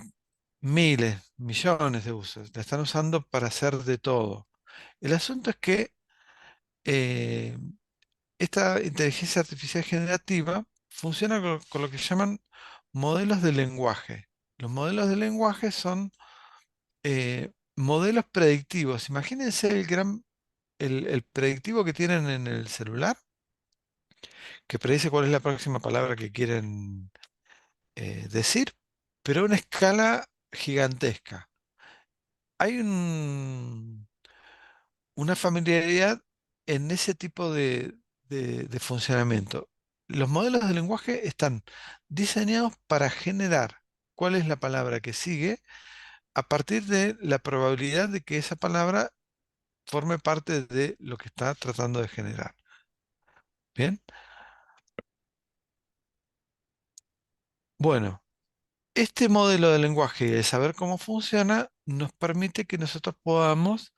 [SPEAKER 1] miles, millones de usos. La están usando para hacer de todo. El asunto es que eh, esta inteligencia artificial generativa funciona con lo que llaman modelos de lenguaje. Los modelos de lenguaje son modelos predictivos. Imagínense el predictivo que tienen en el celular, que predice cuál es la próxima palabra que quieren decir, pero a una escala gigantesca. Hay una familiaridad en ese tipo de funcionamiento. Los modelos de lenguaje están diseñados para generar cuál es la palabra que sigue a partir de la probabilidad de que esa palabra forme parte de lo que está tratando de generar. Bien, bueno, este modelo de lenguaje y el saber cómo funciona nos permite que nosotros podamos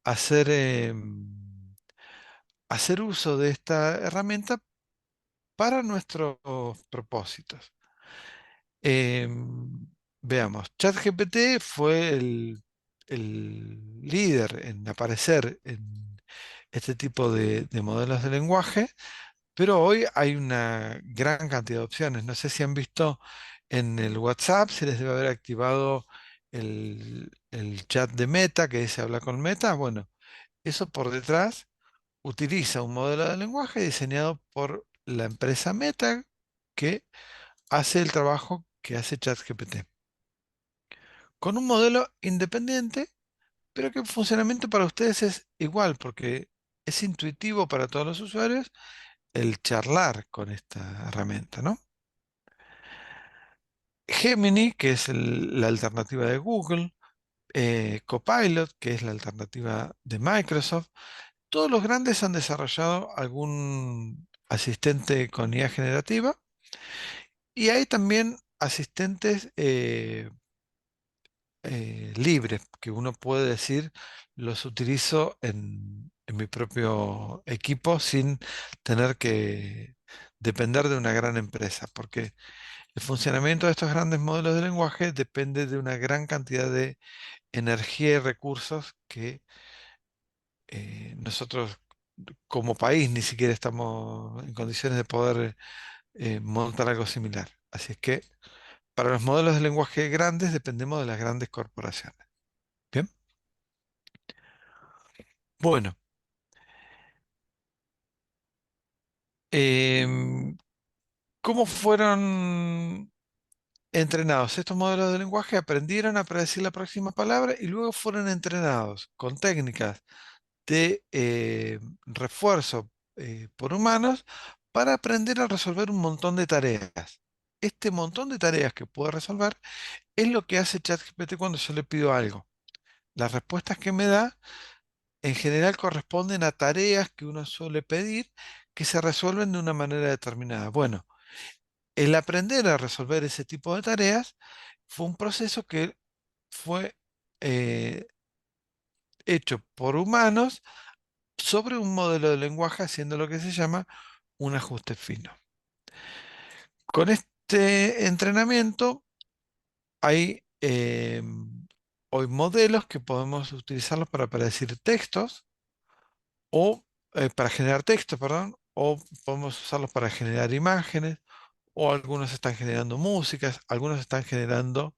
[SPEAKER 1] hacer, hacer uso de esta herramienta para nuestros propósitos. Veamos, ChatGPT fue el líder en aparecer en este tipo de modelos de lenguaje, pero hoy hay una gran cantidad de opciones. No sé si han visto en el WhatsApp, se les debe haber activado el chat de Meta, que dice habla con Meta. Bueno, eso por detrás utiliza un modelo de lenguaje diseñado por la empresa Meta que hace el trabajo que hace ChatGPT. Con un modelo independiente, pero que el funcionamiento para ustedes es igual, porque es intuitivo para todos los usuarios el charlar con esta herramienta, ¿no? Gemini, que es la alternativa de Google, Copilot, que es la alternativa de Microsoft, todos los grandes han desarrollado algún asistente con IA generativa y hay también asistentes libres, que uno puede decir, los utilizo en mi propio equipo sin tener que depender de una gran empresa, porque el funcionamiento de estos grandes modelos de lenguaje depende de una gran cantidad de energía y recursos que nosotros como país ni siquiera estamos en condiciones de poder montar algo similar. Así es que para los modelos de lenguaje grandes dependemos de las grandes corporaciones. Bien, bueno, em, ¿cómo fueron entrenados? Estos modelos de lenguaje aprendieron a predecir la próxima palabra y luego fueron entrenados con técnicas de refuerzo por humanos para aprender a resolver un montón de tareas. Este montón de tareas que puede resolver es lo que hace ChatGPT cuando yo le pido algo. Las respuestas que me da en general corresponden a tareas que uno suele pedir que se resuelven de una manera determinada. Bueno, el aprender a resolver ese tipo de tareas fue un proceso que fue eh, hecho por humanos sobre un modelo de lenguaje haciendo lo que se llama un ajuste fino. Con este entrenamiento hay hoy modelos que podemos utilizarlos para predecir textos o para generar texto, perdón, o podemos usarlos para generar imágenes, o algunos están generando músicas, algunos están generando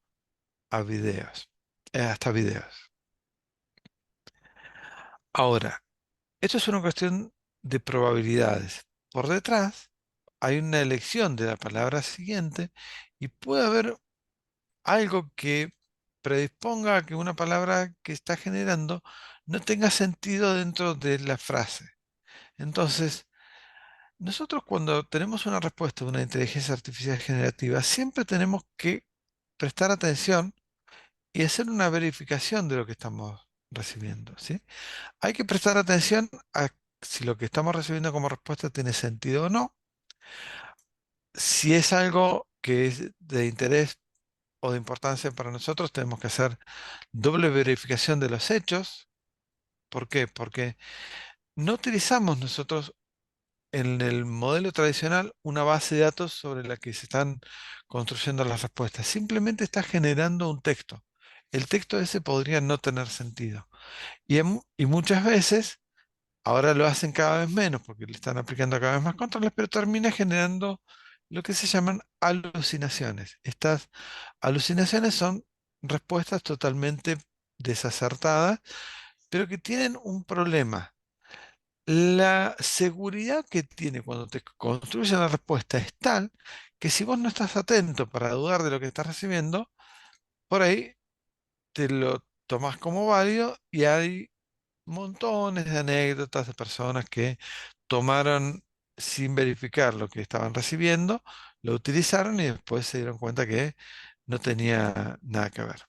[SPEAKER 1] a videos, hasta videos. Ahora, esto es una cuestión de probabilidades. Por detrás hay una elección de la palabra siguiente y puede haber algo que predisponga a que una palabra que está generando no tenga sentido dentro de la frase. Entonces, nosotros cuando tenemos una respuesta de una inteligencia artificial generativa, siempre tenemos que prestar atención y hacer una verificación de lo que estamos recibiendo, ¿sí? Hay que prestar atención a si lo que estamos recibiendo como respuesta tiene sentido o no. Si es algo que es de interés o de importancia para nosotros, tenemos que hacer doble verificación de los hechos. ¿Por qué? Porque no utilizamos nosotros en el modelo tradicional una base de datos sobre la que se están construyendo las respuestas. Simplemente está generando un texto. El texto ese podría no tener sentido. Y muchas veces, ahora lo hacen cada vez menos porque le están aplicando cada vez más controles, pero termina generando lo que se llaman alucinaciones. Estas alucinaciones son respuestas totalmente desacertadas, pero que tienen un problema. La seguridad que tiene cuando te construye la respuesta es tal que si vos no estás atento para dudar de lo que estás recibiendo, por ahí te lo tomás como válido y hay montones de anécdotas de personas que tomaron sin verificar lo que estaban recibiendo, lo utilizaron y después se dieron cuenta que no tenía nada que ver.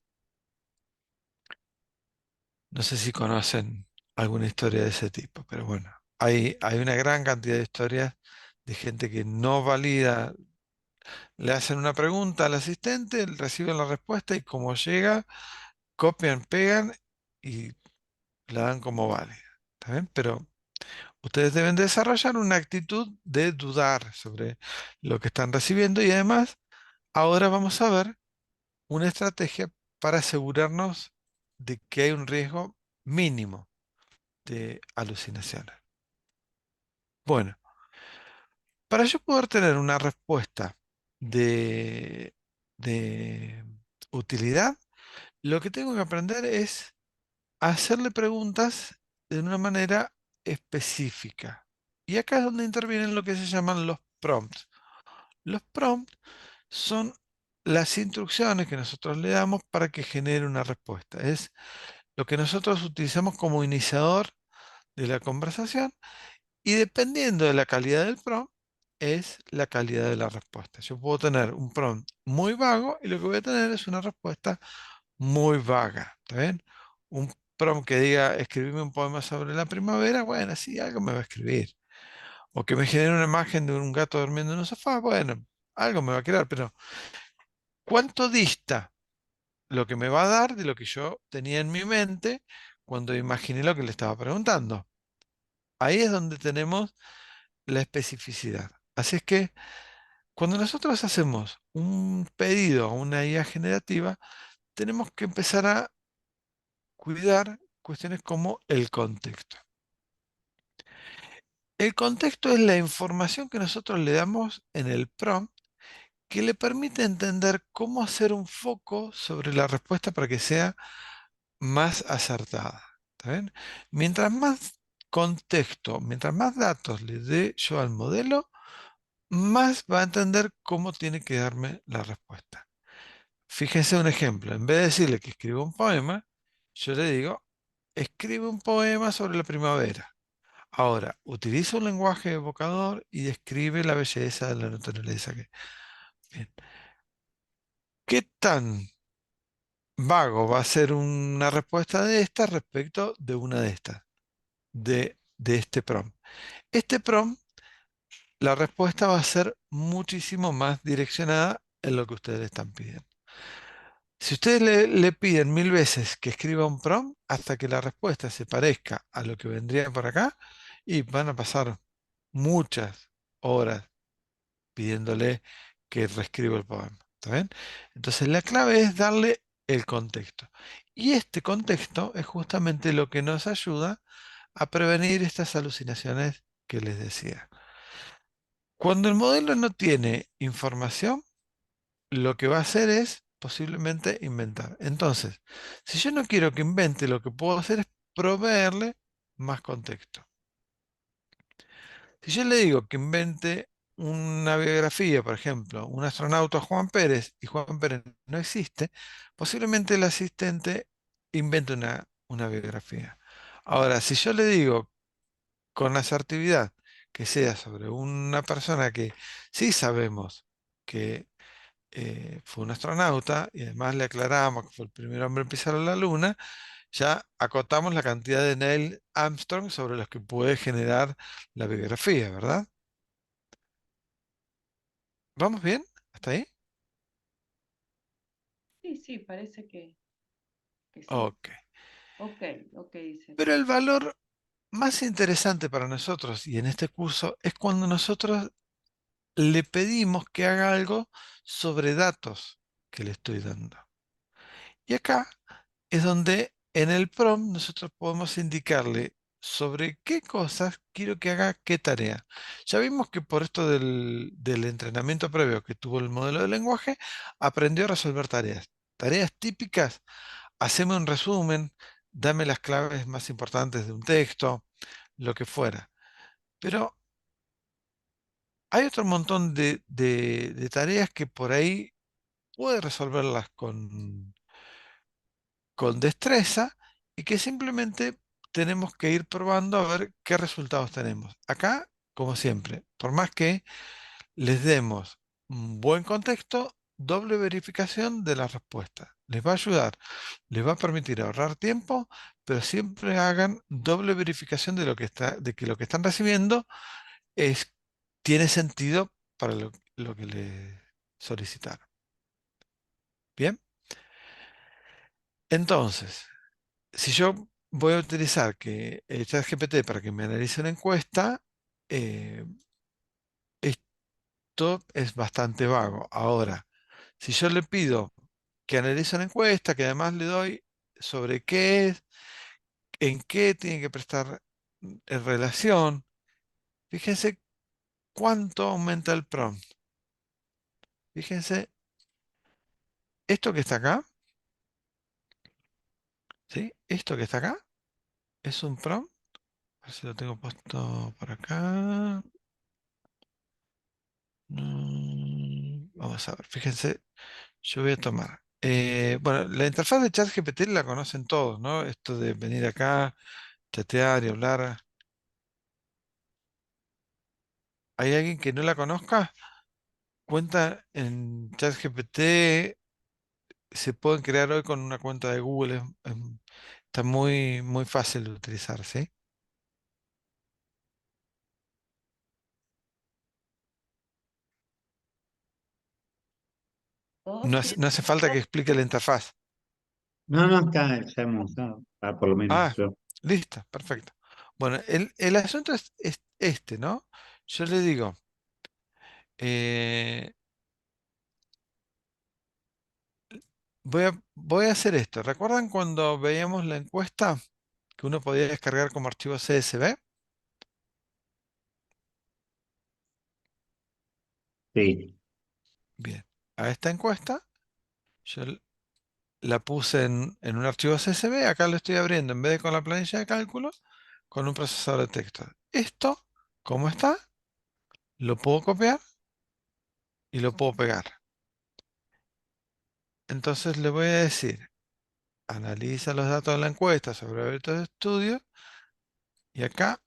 [SPEAKER 1] No sé si conocen alguna historia de ese tipo, pero bueno, hay una gran cantidad de historias de gente que no valida, le hacen una pregunta al asistente, reciben la respuesta y como llega, copian, pegan y la dan como válida. ¿Está bien? Pero ustedes deben desarrollar una actitud de dudar sobre lo que están recibiendo y además ahora vamos a ver una estrategia para asegurarnos de que hay un riesgo mínimo de alucinaciones. Bueno, para yo poder tener una respuesta de, de utilidad, lo que tengo que aprender es hacerle preguntas de una manera específica. Y acá es donde intervienen lo que se llaman los prompts. Los prompts son las instrucciones que nosotros le damos para que genere una respuesta. Es lo que nosotros utilizamos como iniciador de la conversación y dependiendo de la calidad del prompt, es la calidad de la respuesta. Yo puedo tener un prompt muy vago y lo que voy a tener es una respuesta muy vaga. ¿Está bien? Un prompt que diga, escribime un poema sobre la primavera, bueno, sí, algo me va a escribir. O que me genere una imagen de un gato durmiendo en un sofá, bueno, algo me va a crear, pero ¿cuánto dista lo que me va a dar de lo que yo tenía en mi mente cuando imaginé lo que le estaba preguntando. Ahí es donde tenemos la especificidad. Así es que cuando nosotros hacemos un pedido a una IA generativa, tenemos que empezar a cuidar cuestiones como el contexto. El contexto es la información que nosotros le damos en el prompt que le permite entender cómo hacer un foco sobre la respuesta para que sea más acertada. ¿Está bien? Mientras más contexto, mientras más datos le dé yo al modelo, más va a entender cómo tiene que darme la respuesta. Fíjense un ejemplo. En vez de decirle que escriba un poema, yo le digo, escribe un poema sobre la primavera. Ahora, utiliza un lenguaje evocador y describe la belleza de la naturaleza. Bien. ¿Qué tan vago va a ser una respuesta de esta respecto de una de estas, de este prompt? Este prompt, la respuesta va a ser muchísimo más direccionada en lo que ustedes le están pidiendo. Si ustedes le piden 1000 veces que escriba un prompt hasta que la respuesta se parezca a lo que vendría por acá, y van a pasar muchas horas pidiéndole que reescriba el poema. ¿Está bien? Entonces la clave es darle el contexto. Y este contexto es justamente lo que nos ayuda a prevenir estas alucinaciones que les decía. Cuando el modelo no tiene información, lo que va a hacer es posiblemente inventar. Entonces, si yo no quiero que invente, lo que puedo hacer es proveerle más contexto. Si yo le digo que invente una biografía, por ejemplo, un astronauta Juan Pérez, y Juan Pérez no existe, posiblemente el asistente invente una biografía. Ahora, si yo le digo con asertividad que sea sobre una persona que sí sabemos que fue un astronauta, y además le aclaramos que fue el primer hombre en pisar la Luna, ya acotamos la cantidad de Neil Armstrong sobre los que puede generar la biografía, ¿verdad? ¿Vamos bien? ¿Hasta ahí?
[SPEAKER 2] Sí, sí, parece que sí.
[SPEAKER 1] Ok.
[SPEAKER 2] Ok, ok, dice.
[SPEAKER 1] Pero el valor más interesante para nosotros y en este curso es cuando nosotros le pedimos que haga algo sobre datos que le estoy dando. Y acá es donde en el prompt nosotros podemos indicarle sobre qué cosas quiero que haga qué tarea. Ya vimos que por esto del entrenamiento previo que tuvo el modelo de lenguaje, aprendió a resolver tareas. Tareas típicas, haceme un resumen, dame las claves más importantes de un texto, lo que fuera. Pero hay otro montón de tareas que por ahí puede resolverlas con destreza y que simplemente tenemos que ir probando a ver qué resultados tenemos. Acá, como siempre, por más que les demos un buen contexto, doble verificación de la respuesta. Les va a ayudar, les va a permitir ahorrar tiempo, pero siempre hagan doble verificación de lo que de que lo que están recibiendo es, tiene sentido para lo que le solicitaron. Bien, entonces, si yo voy a utilizar que el ChatGPT para que me analice una encuesta, eh, esto es bastante vago. Ahora, si yo le pido que analice una encuesta, que además le doy sobre qué es, en qué tiene que prestar en relación, fíjense cuánto aumenta el prompt. Fíjense, esto que está acá, ¿sí? Esto que está acá es un prompt. A ver si lo tengo puesto por acá. Vamos a ver, fíjense, yo voy a tomar. Bueno, la interfaz de ChatGPT la conocen todos, ¿no? Esto de venir acá, chatear y hablar. ¿Hay alguien que no la conozca? Cuenta en ChatGPT, se pueden crear hoy con una cuenta de Google. Está muy, muy fácil de utilizar, ¿sí?
[SPEAKER 2] Todos
[SPEAKER 1] No hace falta que explique la interfaz.
[SPEAKER 4] No, no, está, ya hemos, por lo menos
[SPEAKER 1] Ah,
[SPEAKER 4] yo.
[SPEAKER 1] listo, perfecto. Bueno, el asunto es este, ¿no? Yo le digo, eh, voy a hacer esto. ¿Recuerdan cuando veíamos la encuesta que uno podía descargar como archivo CSV?
[SPEAKER 4] Sí.
[SPEAKER 1] Bien, a esta encuesta yo la puse en un archivo CSV, acá lo estoy abriendo en vez de con la planilla de cálculo, con un procesador de texto. Esto, como está, lo puedo copiar y lo puedo pegar. Entonces le voy a decir, analiza los datos de la encuesta sobre hábitos de estudio y acá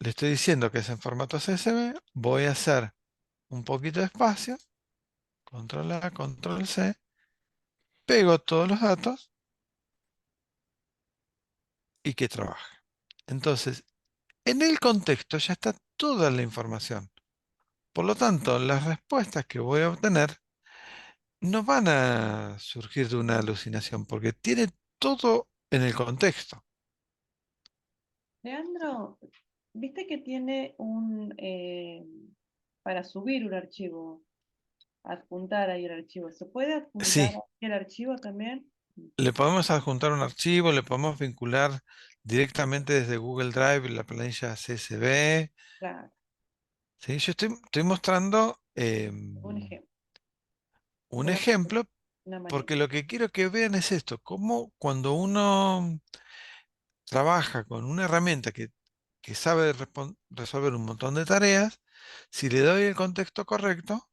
[SPEAKER 1] le estoy diciendo que es en formato CSV, voy a hacer un poquito de espacio, control A, control C, pego todos los datos y que trabaje. Entonces, en el contexto ya está toda la información. Por lo tanto, las respuestas que voy a obtener no van a surgir de una alucinación, porque tiene todo en el contexto.
[SPEAKER 2] Leandro, viste que tiene para subir un archivo, adjuntar ahí el archivo. ¿Se puede adjuntar
[SPEAKER 1] Sí,
[SPEAKER 2] ahí el archivo también?
[SPEAKER 1] le podemos adjuntar un archivo, le podemos vincular directamente desde Google Drive la planilla CSV.
[SPEAKER 2] Claro,
[SPEAKER 1] ¿Sí? Yo estoy mostrando
[SPEAKER 2] un ejemplo,
[SPEAKER 1] un
[SPEAKER 2] pero
[SPEAKER 1] ejemplo,
[SPEAKER 2] una manera.
[SPEAKER 1] porque lo que quiero que vean es esto, cómo cuando uno trabaja con una herramienta que sabe resolver un montón de tareas, si le doy el contexto correcto,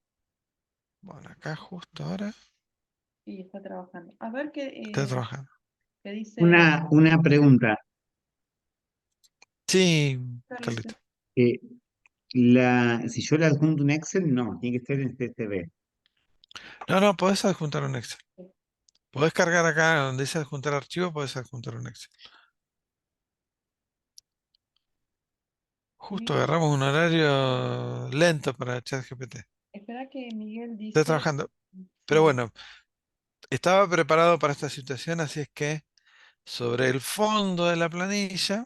[SPEAKER 1] bueno, acá justo ahora
[SPEAKER 2] Y está trabajando. A ver
[SPEAKER 1] está trabajando.
[SPEAKER 2] qué dice
[SPEAKER 4] Una pregunta.
[SPEAKER 1] Sí,
[SPEAKER 2] Carlitos.
[SPEAKER 1] Carlito.
[SPEAKER 4] eh, si yo le adjunto un Excel, no, tiene que ser en CSV.
[SPEAKER 1] No, no, podés adjuntar un Excel. Podés cargar acá donde dice adjuntar archivo, podés adjuntar un Excel. Justo
[SPEAKER 2] Miguel,
[SPEAKER 1] agarramos un horario lento para ChatGPT.
[SPEAKER 2] espera que Miguel
[SPEAKER 1] Está
[SPEAKER 2] dice,
[SPEAKER 1] trabajando. Pero
[SPEAKER 2] sí,
[SPEAKER 1] bueno, estaba preparado para esta situación, así es que sobre el fondo de la planilla,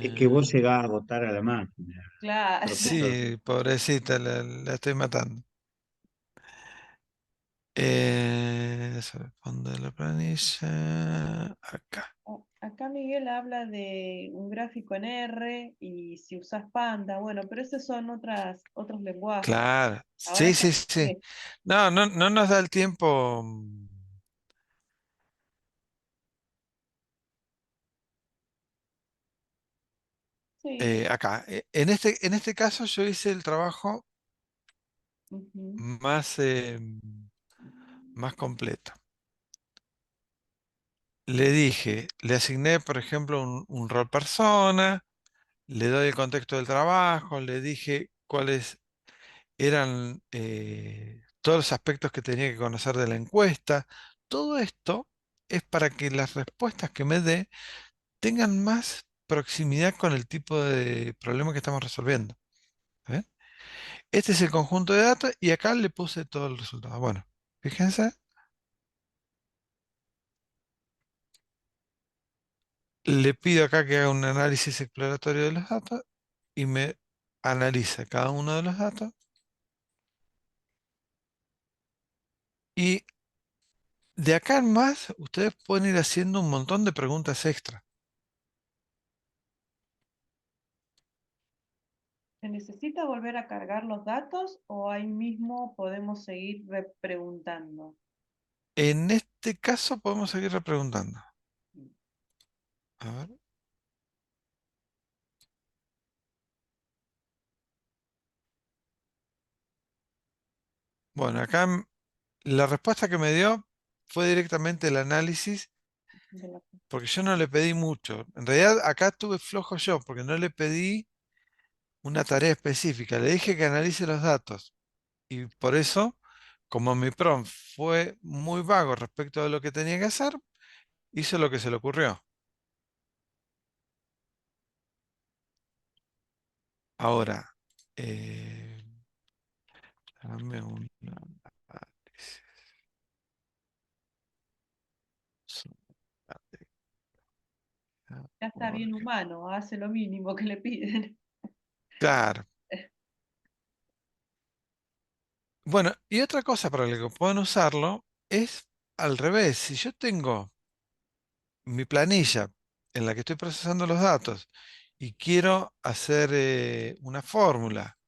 [SPEAKER 4] Es que vos
[SPEAKER 1] eh,
[SPEAKER 4] llegás a agotar a la máquina,
[SPEAKER 2] claro,
[SPEAKER 4] profesor.
[SPEAKER 1] sí, pobrecita, la estoy matando. Sobre el fondo de la planilla, acá.
[SPEAKER 2] acá Miguel habla de un gráfico en R y si usas Panda, bueno, pero esos son otros lenguajes.
[SPEAKER 1] Claro,
[SPEAKER 2] Ahora
[SPEAKER 1] sí,
[SPEAKER 2] está
[SPEAKER 1] sí, sí.
[SPEAKER 2] bien.
[SPEAKER 1] No, no, no nos da el tiempo.
[SPEAKER 2] Sí,
[SPEAKER 1] Acá. En este caso yo hice el trabajo
[SPEAKER 2] ujú,
[SPEAKER 1] más, más completo. Le dije, le asigné, por ejemplo, un rol persona, le doy el contexto del trabajo, le dije cuáles eran todos los aspectos que tenía que conocer de la encuesta. Todo esto es para que las respuestas que me dé tengan más proximidad con el tipo de problema que estamos resolviendo. ¿Ven? Este es el conjunto de datos y acá le puse todo el resultado. Bueno, fíjense, le pido acá que haga un análisis exploratorio de los datos y me analiza cada uno de los datos y de acá en más ustedes pueden ir haciendo un montón de preguntas extra.
[SPEAKER 2] ¿se necesita volver a cargar los datos o ahí mismo podemos seguir preguntando?
[SPEAKER 1] En este caso podemos seguir repreguntando. A ver. Bueno, acá la respuesta que me dio fue directamente el análisis,
[SPEAKER 2] De la-
[SPEAKER 1] porque yo no le pedí mucho. En realidad acá estuve flojo yo, porque no le pedí una tarea específica. Le dije que analice los datos. Y por eso, como mi prompt fue muy vago respecto a lo que tenía que hacer, hizo lo que se le ocurrió. Ahora, eh, Dame un análisis.
[SPEAKER 2] Ya está bien humano, hace lo mínimo que le piden.
[SPEAKER 1] Claro. Bueno, y otra cosa para la que pueden usarlo es al revés. Si yo tengo mi planilla en la que estoy procesando los datos y quiero hacer una fórmula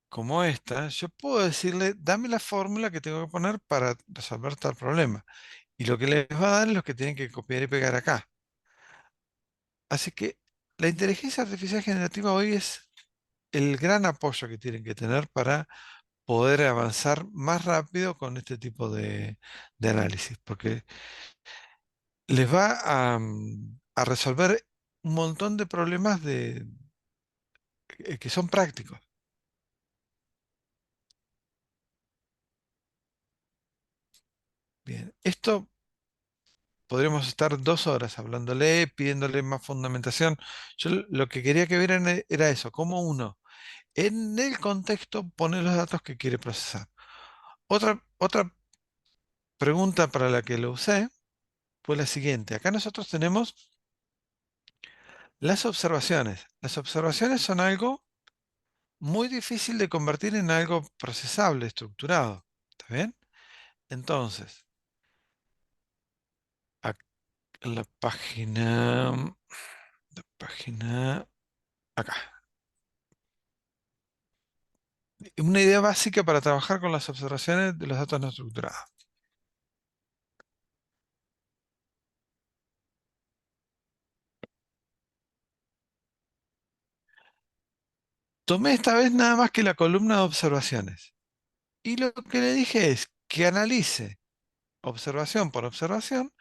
[SPEAKER 1] como esta, yo puedo decirle, dame la fórmula que tengo que poner para resolver tal problema. Y lo que les va a dar es lo que tienen que copiar y pegar acá. Así que la inteligencia artificial generativa hoy es el gran apoyo que tienen que tener para poder avanzar más rápido con este tipo de análisis, porque les va a resolver un montón de problemas que son prácticos. Bien, esto podríamos estar 2 horas hablándole, pidiéndole más fundamentación. Yo lo que quería que vieran era eso, cómo uno en el contexto pone los datos que quiere procesar. Otra pregunta para la que lo usé fue la siguiente. Acá nosotros tenemos las observaciones. Las observaciones son algo muy difícil de convertir en algo procesable, estructurado. ¿Está bien? Entonces, ac- en la página, acá. Una idea básica para trabajar con las observaciones de los datos no estructurados. Tomé esta vez nada más que la columna de observaciones. Y lo que le dije es que analice observación por observación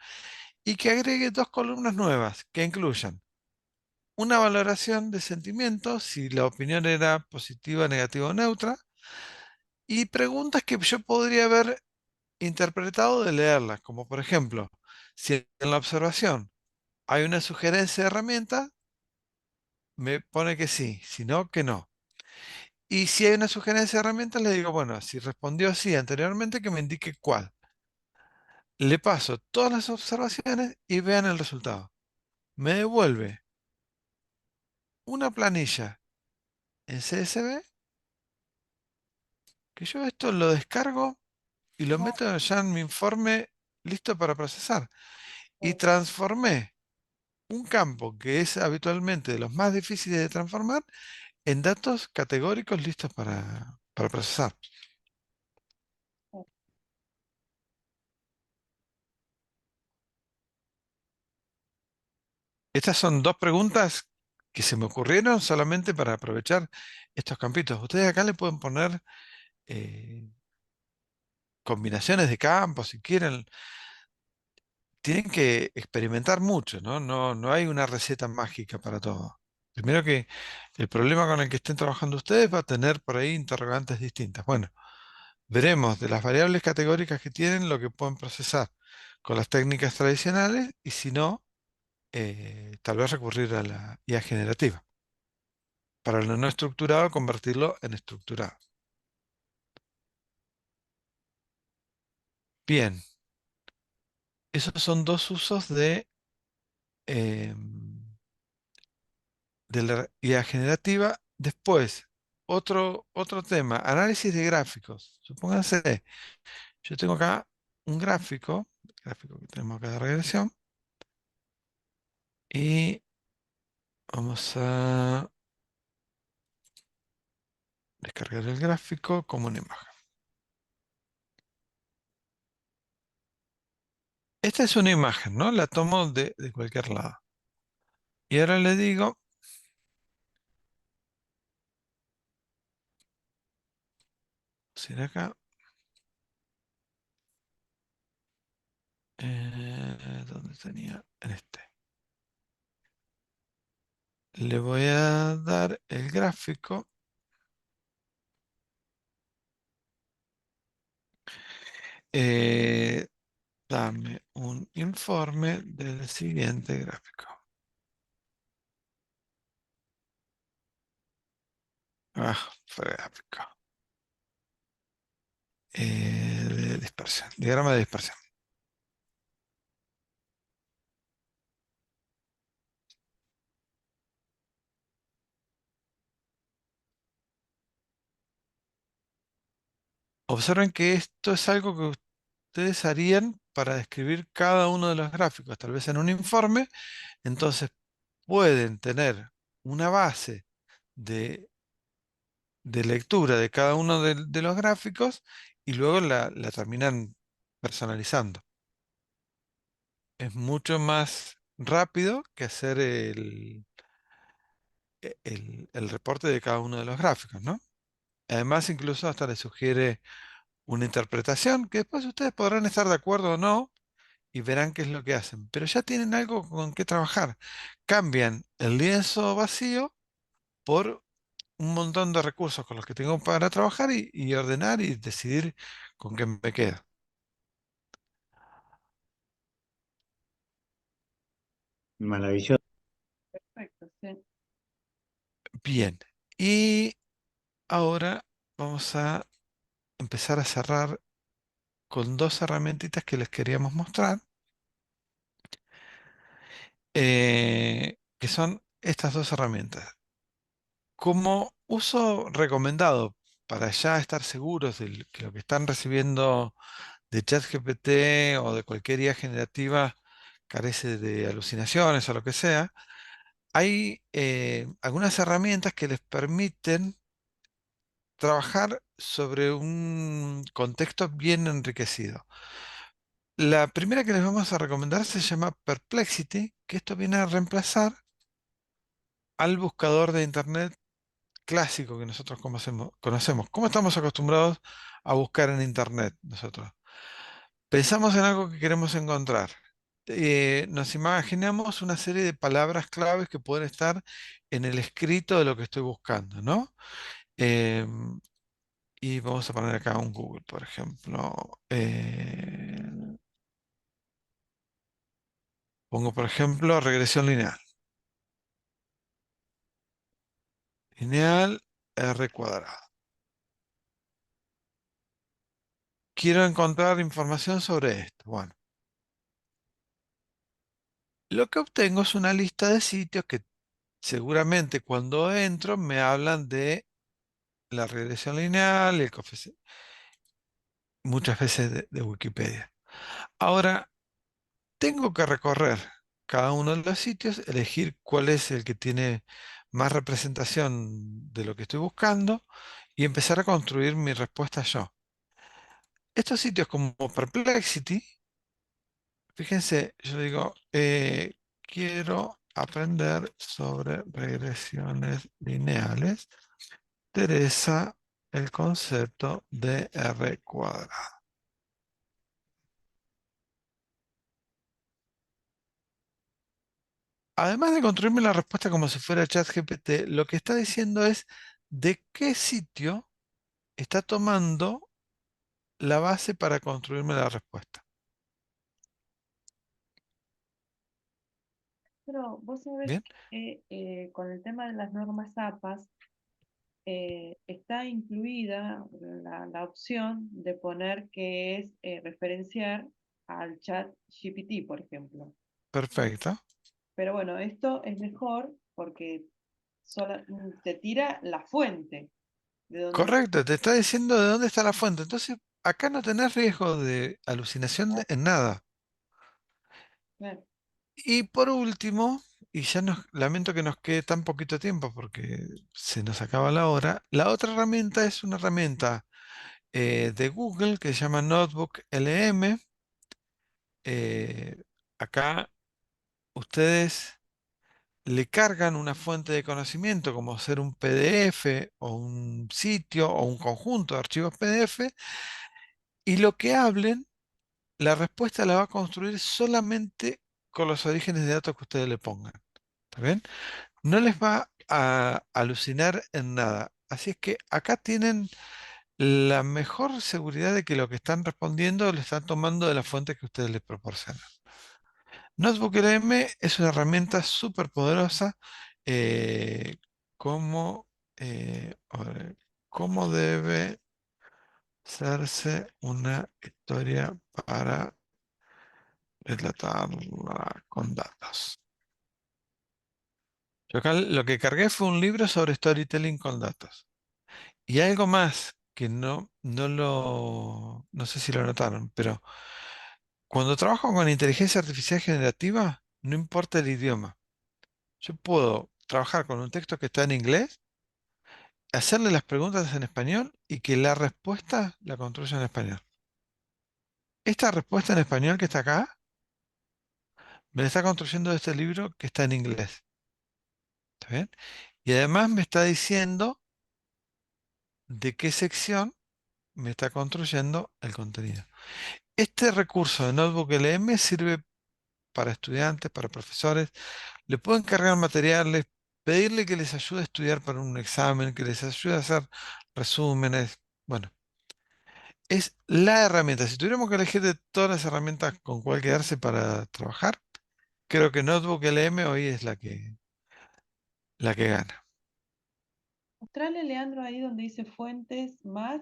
[SPEAKER 1] y que agregue 2 columnas nuevas que incluyan una valoración de sentimientos, si la opinión era positiva, negativa o neutra, y preguntas que yo podría haber interpretado de leerlas, como por ejemplo, si en la observación hay una sugerencia de herramienta, me pone que sí, si no, que no. Y si hay una sugerencia de herramienta, le digo, bueno, si respondió sí anteriormente, que me indique cuál. Le paso todas las observaciones y vean el resultado. Me devuelve una planilla en CSV, que yo esto lo descargo y lo meto ya en mi informe listo para procesar. Y transformé un campo que es habitualmente de los más difíciles de transformar en datos categóricos listos para procesar. Estas son 2 preguntas que se me ocurrieron solamente para aprovechar estos campitos. Ustedes acá le pueden poner eh, combinaciones de campos si quieren. Tienen que experimentar mucho, ¿no? No hay una receta mágica para todo. Primero que el problema con el que estén trabajando ustedes va a tener por ahí interrogantes distintas. Bueno, veremos de las variables categóricas que tienen lo que pueden procesar con las técnicas tradicionales y si no, tal vez recurrir a la IA generativa. Para lo no estructurado, convertirlo en estructurado. Bien, esos son 2 usos em, de la IA generativa. Después, otro tema, análisis de gráficos. Supónganse, yo tengo acá un gráfico, el gráfico que tenemos acá de regresión, y vamos a descargar el gráfico como una imagen. Esta es una imagen, ¿no? La tomo de cualquier lado. Y ahora le digo, si acá, ¿dónde tenía? En este. Le voy a dar el gráfico. eh, Dame un informe del siguiente gráfico. Ah, fue gráfico. de dispersión, diagrama de dispersión. Observen que esto es algo que ustedes harían para describir cada uno de los gráficos, tal vez en un informe. Entonces pueden tener una base de, de lectura de cada uno de los gráficos y luego la terminan personalizando. Es mucho más rápido que hacer el reporte de cada uno de los gráficos, ¿no? Además, incluso hasta les sugiere una interpretación que después ustedes podrán estar de acuerdo o no y verán qué es lo que hacen. Pero ya tienen algo con qué trabajar. Cambian el lienzo vacío por un montón de recursos con los que tengo para trabajar y ordenar y decidir con qué me quedo.
[SPEAKER 4] Maravilloso.
[SPEAKER 2] Perfecto, sí.
[SPEAKER 1] Bien. Y ahora vamos a empezar a cerrar con dos herramientitas que les queríamos mostrar, que son estas dos herramientas. Como uso recomendado para ya estar seguros de que lo que están recibiendo de ChatGPT o de cualquier IA generativa carece de alucinaciones o lo que sea, hay algunas herramientas que les permiten trabajar sobre un contexto bien enriquecido. La primera que les vamos a recomendar se llama Perplexity, que esto viene a reemplazar al buscador de Internet clásico que nosotros conocemos. ¿Cómo estamos acostumbrados a buscar en Internet nosotros? Pensamos en algo que queremos encontrar. Nos imaginamos una serie de palabras claves que pueden estar en el escrito de lo que estoy buscando, ¿no? Em, y vamos a poner acá un Google, por ejemplo. Pongo, por ejemplo, regresión lineal. Lineal R cuadrado. Quiero encontrar información sobre esto. Bueno, lo que obtengo es una lista de sitios que seguramente cuando entro me hablan de la regresión lineal y el coeficiente, muchas veces de Wikipedia. Ahora, tengo que recorrer cada uno de los sitios, elegir cuál es el que tiene más representación de lo que estoy buscando y empezar a construir mi respuesta yo. Estos sitios como Perplexity, fíjense, yo digo, quiero aprender sobre regresiones lineales. Interesa el concepto de R cuadrado. Además de construirme la respuesta como si fuera ChatGPT, lo que está diciendo es de qué sitio está tomando la base para construirme la respuesta.
[SPEAKER 2] Pero vos sabés
[SPEAKER 1] ¿Bien?
[SPEAKER 2] que con el tema de las normas APAS está incluida la opción de poner que es referenciar al chat GPT, por ejemplo.
[SPEAKER 1] Perfecto.
[SPEAKER 2] Pero bueno, esto es mejor porque te tira la fuente de donde
[SPEAKER 1] Correcto, te está diciendo de dónde está la fuente. Entonces, acá no tenés riesgo de alucinación en nada.
[SPEAKER 2] claro,
[SPEAKER 1] Y por último, y ya lamento que nos quede tan poquito tiempo porque se nos acaba la hora, la otra herramienta es una herramienta de Google que se llama Notebook LM. Eh, Acá ustedes le cargan una fuente de conocimiento como ser un PDF o un sitio o un conjunto de archivos PDF y lo que hablen, la respuesta la va a construir solamente con los orígenes de datos que ustedes le pongan. ¿Está bien? No les va a alucinar en nada. Así es que acá tienen la mejor seguridad de que lo que están respondiendo lo están tomando de la fuente que ustedes les proporcionan. Notebook LM es una herramienta súper poderosa. eh, ¿Cómo, a ver, cómo debe Hacerse una historia para relatarla con datos. Yo acá lo que cargué fue un libro sobre storytelling con datos. Y algo más que no sé si lo notaron, pero cuando trabajo con inteligencia artificial generativa, no importa el idioma. Yo puedo trabajar con un texto que está en inglés, hacerle las preguntas en español y que la respuesta la construya en español. Esta respuesta en español que está acá, me la está construyendo este libro que está en inglés. ¿Está bien? Y además me está diciendo de qué sección me está construyendo el contenido. Este recurso de Notebook LM sirve para estudiantes, para profesores. Le pueden cargar materiales, pedirle que les ayude a estudiar para un examen, que les ayude a hacer resúmenes. Bueno, es la herramienta. Si tuviéramos que elegir de todas las herramientas con cuál quedarse para trabajar, creo que Notebook LM hoy es la que gana.
[SPEAKER 2] Mostrale, Leandro, ahí donde dice fuentes más,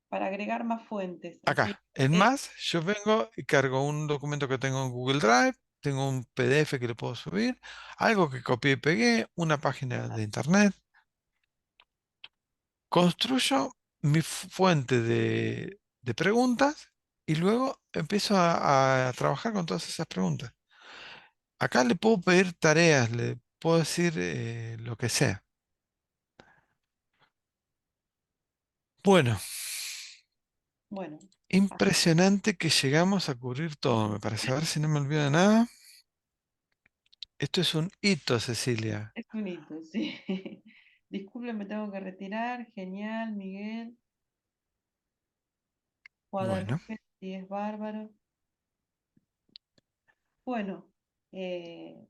[SPEAKER 2] para agregar más fuentes. Así.
[SPEAKER 1] Acá, en
[SPEAKER 2] eh,
[SPEAKER 1] más, yo vengo y cargo un documento que tengo en Google Drive, tengo un PDF que le puedo subir, algo que copié y pegué, una página de internet. Construyo mi fuente de preguntas y luego empiezo a trabajar con todas esas preguntas. Acá le puedo pedir tareas, le puedo decir lo que sea. Bueno,
[SPEAKER 2] bueno, ah,
[SPEAKER 1] impresionante que llegamos a cubrir todo, me parece. A ver si no me olvido de nada. Esto es un hito, Cecilia.
[SPEAKER 2] es un hito, sí. Disculpe, me tengo que retirar. Genial, Miguel.
[SPEAKER 1] Bueno,
[SPEAKER 2] Guadalupe, sí, es bárbaro. Bueno, eh,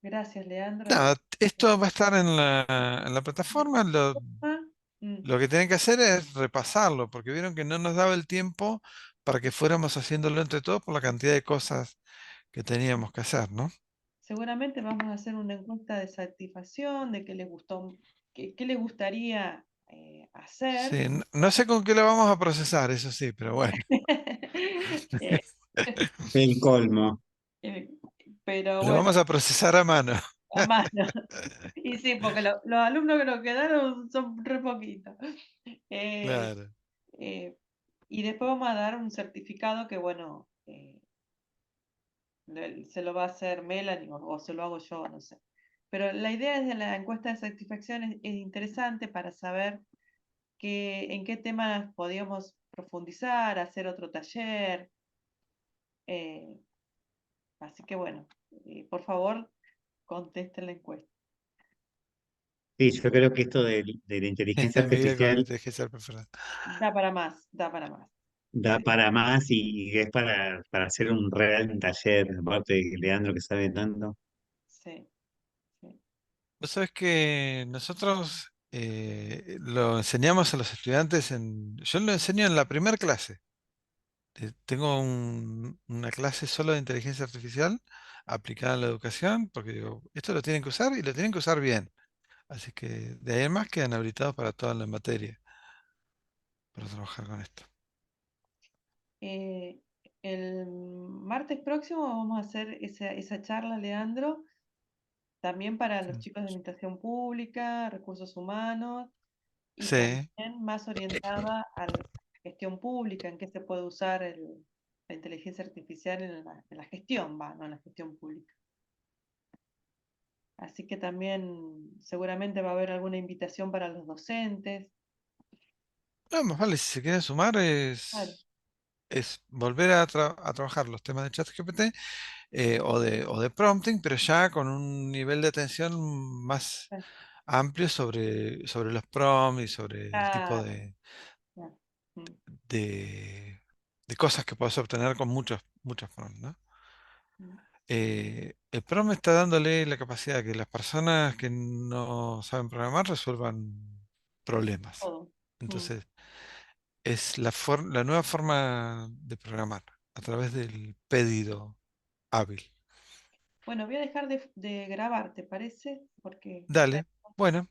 [SPEAKER 2] gracias, Leandro.
[SPEAKER 1] nada, esto va a estar en la plataforma.
[SPEAKER 2] Ah, mm,
[SPEAKER 1] Lo que tienen que hacer es repasarlo, porque vieron que no nos daba el tiempo para que fuéramos haciéndolo entre todos por la cantidad de cosas que teníamos que hacer, ¿no?
[SPEAKER 2] seguramente vamos a hacer una encuesta de satisfacción, de qué les gustó, qué les gustaría
[SPEAKER 1] Sí,
[SPEAKER 2] hacer.
[SPEAKER 1] no sé con qué lo vamos a procesar, eso sí, pero bueno.
[SPEAKER 2] Eh,
[SPEAKER 4] El colmo.
[SPEAKER 2] eh, pero
[SPEAKER 1] Lo
[SPEAKER 2] bueno,
[SPEAKER 1] vamos a procesar a mano.
[SPEAKER 2] a mano. Y sí, porque los alumnos que nos quedaron son re poquitos. Eh,
[SPEAKER 1] Claro.
[SPEAKER 2] eh, y después vamos a dar un certificado que, bueno, se lo va a hacer Melanie o se lo hago yo, no sé. Pero la idea es de la encuesta de satisfacción es interesante para saber en qué temas podíamos profundizar, hacer otro taller. eh, Así que bueno, por favor, contesten la encuesta.
[SPEAKER 4] Sí, yo creo que esto de la inteligencia
[SPEAKER 1] Miguel con
[SPEAKER 4] artificial
[SPEAKER 1] inteligencia artificial.
[SPEAKER 2] Da para más, da para más.
[SPEAKER 4] da para más y es para hacer un real taller, aparte de Leandro que sabe tanto.
[SPEAKER 2] Sí, sí.
[SPEAKER 1] Vos sabés que nosotros lo enseñamos a los estudiantes yo lo enseño en la primera clase. Tengo una clase solo de inteligencia artificial aplicada en la educación, porque digo, esto lo tienen que usar y lo tienen que usar bien. Así que de ahí en más quedan habilitados para toda la materia, para trabajar con esto.
[SPEAKER 2] Eh, el martes próximo vamos a hacer esa charla, Leandro, también para los chicos de administración pública, recursos humanos y
[SPEAKER 1] Sí,
[SPEAKER 2] también más orientada a la gestión pública, en qué se puede usar la inteligencia artificial en la gestión, va, no en la gestión pública. Así que también seguramente va a haber alguna invitación para los docentes.
[SPEAKER 1] vamos, vale, si se quieren sumar
[SPEAKER 2] Claro,
[SPEAKER 1] es volver a trabajar los temas de ChatGPT o de prompting, pero ya con un nivel de atención más
[SPEAKER 2] claro,
[SPEAKER 1] amplio sobre los prompts y sobre el tipo
[SPEAKER 2] claro, claro. Mm,
[SPEAKER 1] de, de cosas que puedes obtener con muchos prompts, ¿no?
[SPEAKER 2] mm.
[SPEAKER 1] El prompt está dándole la capacidad de que las personas que no saben programar resuelvan problemas.
[SPEAKER 2] Todo. Mm.
[SPEAKER 1] Entonces, es la nueva forma de programar a través del pedido hábil.
[SPEAKER 2] Bueno, voy a dejar de grabar, ¿te parece? Porque
[SPEAKER 1] Dale, bueno.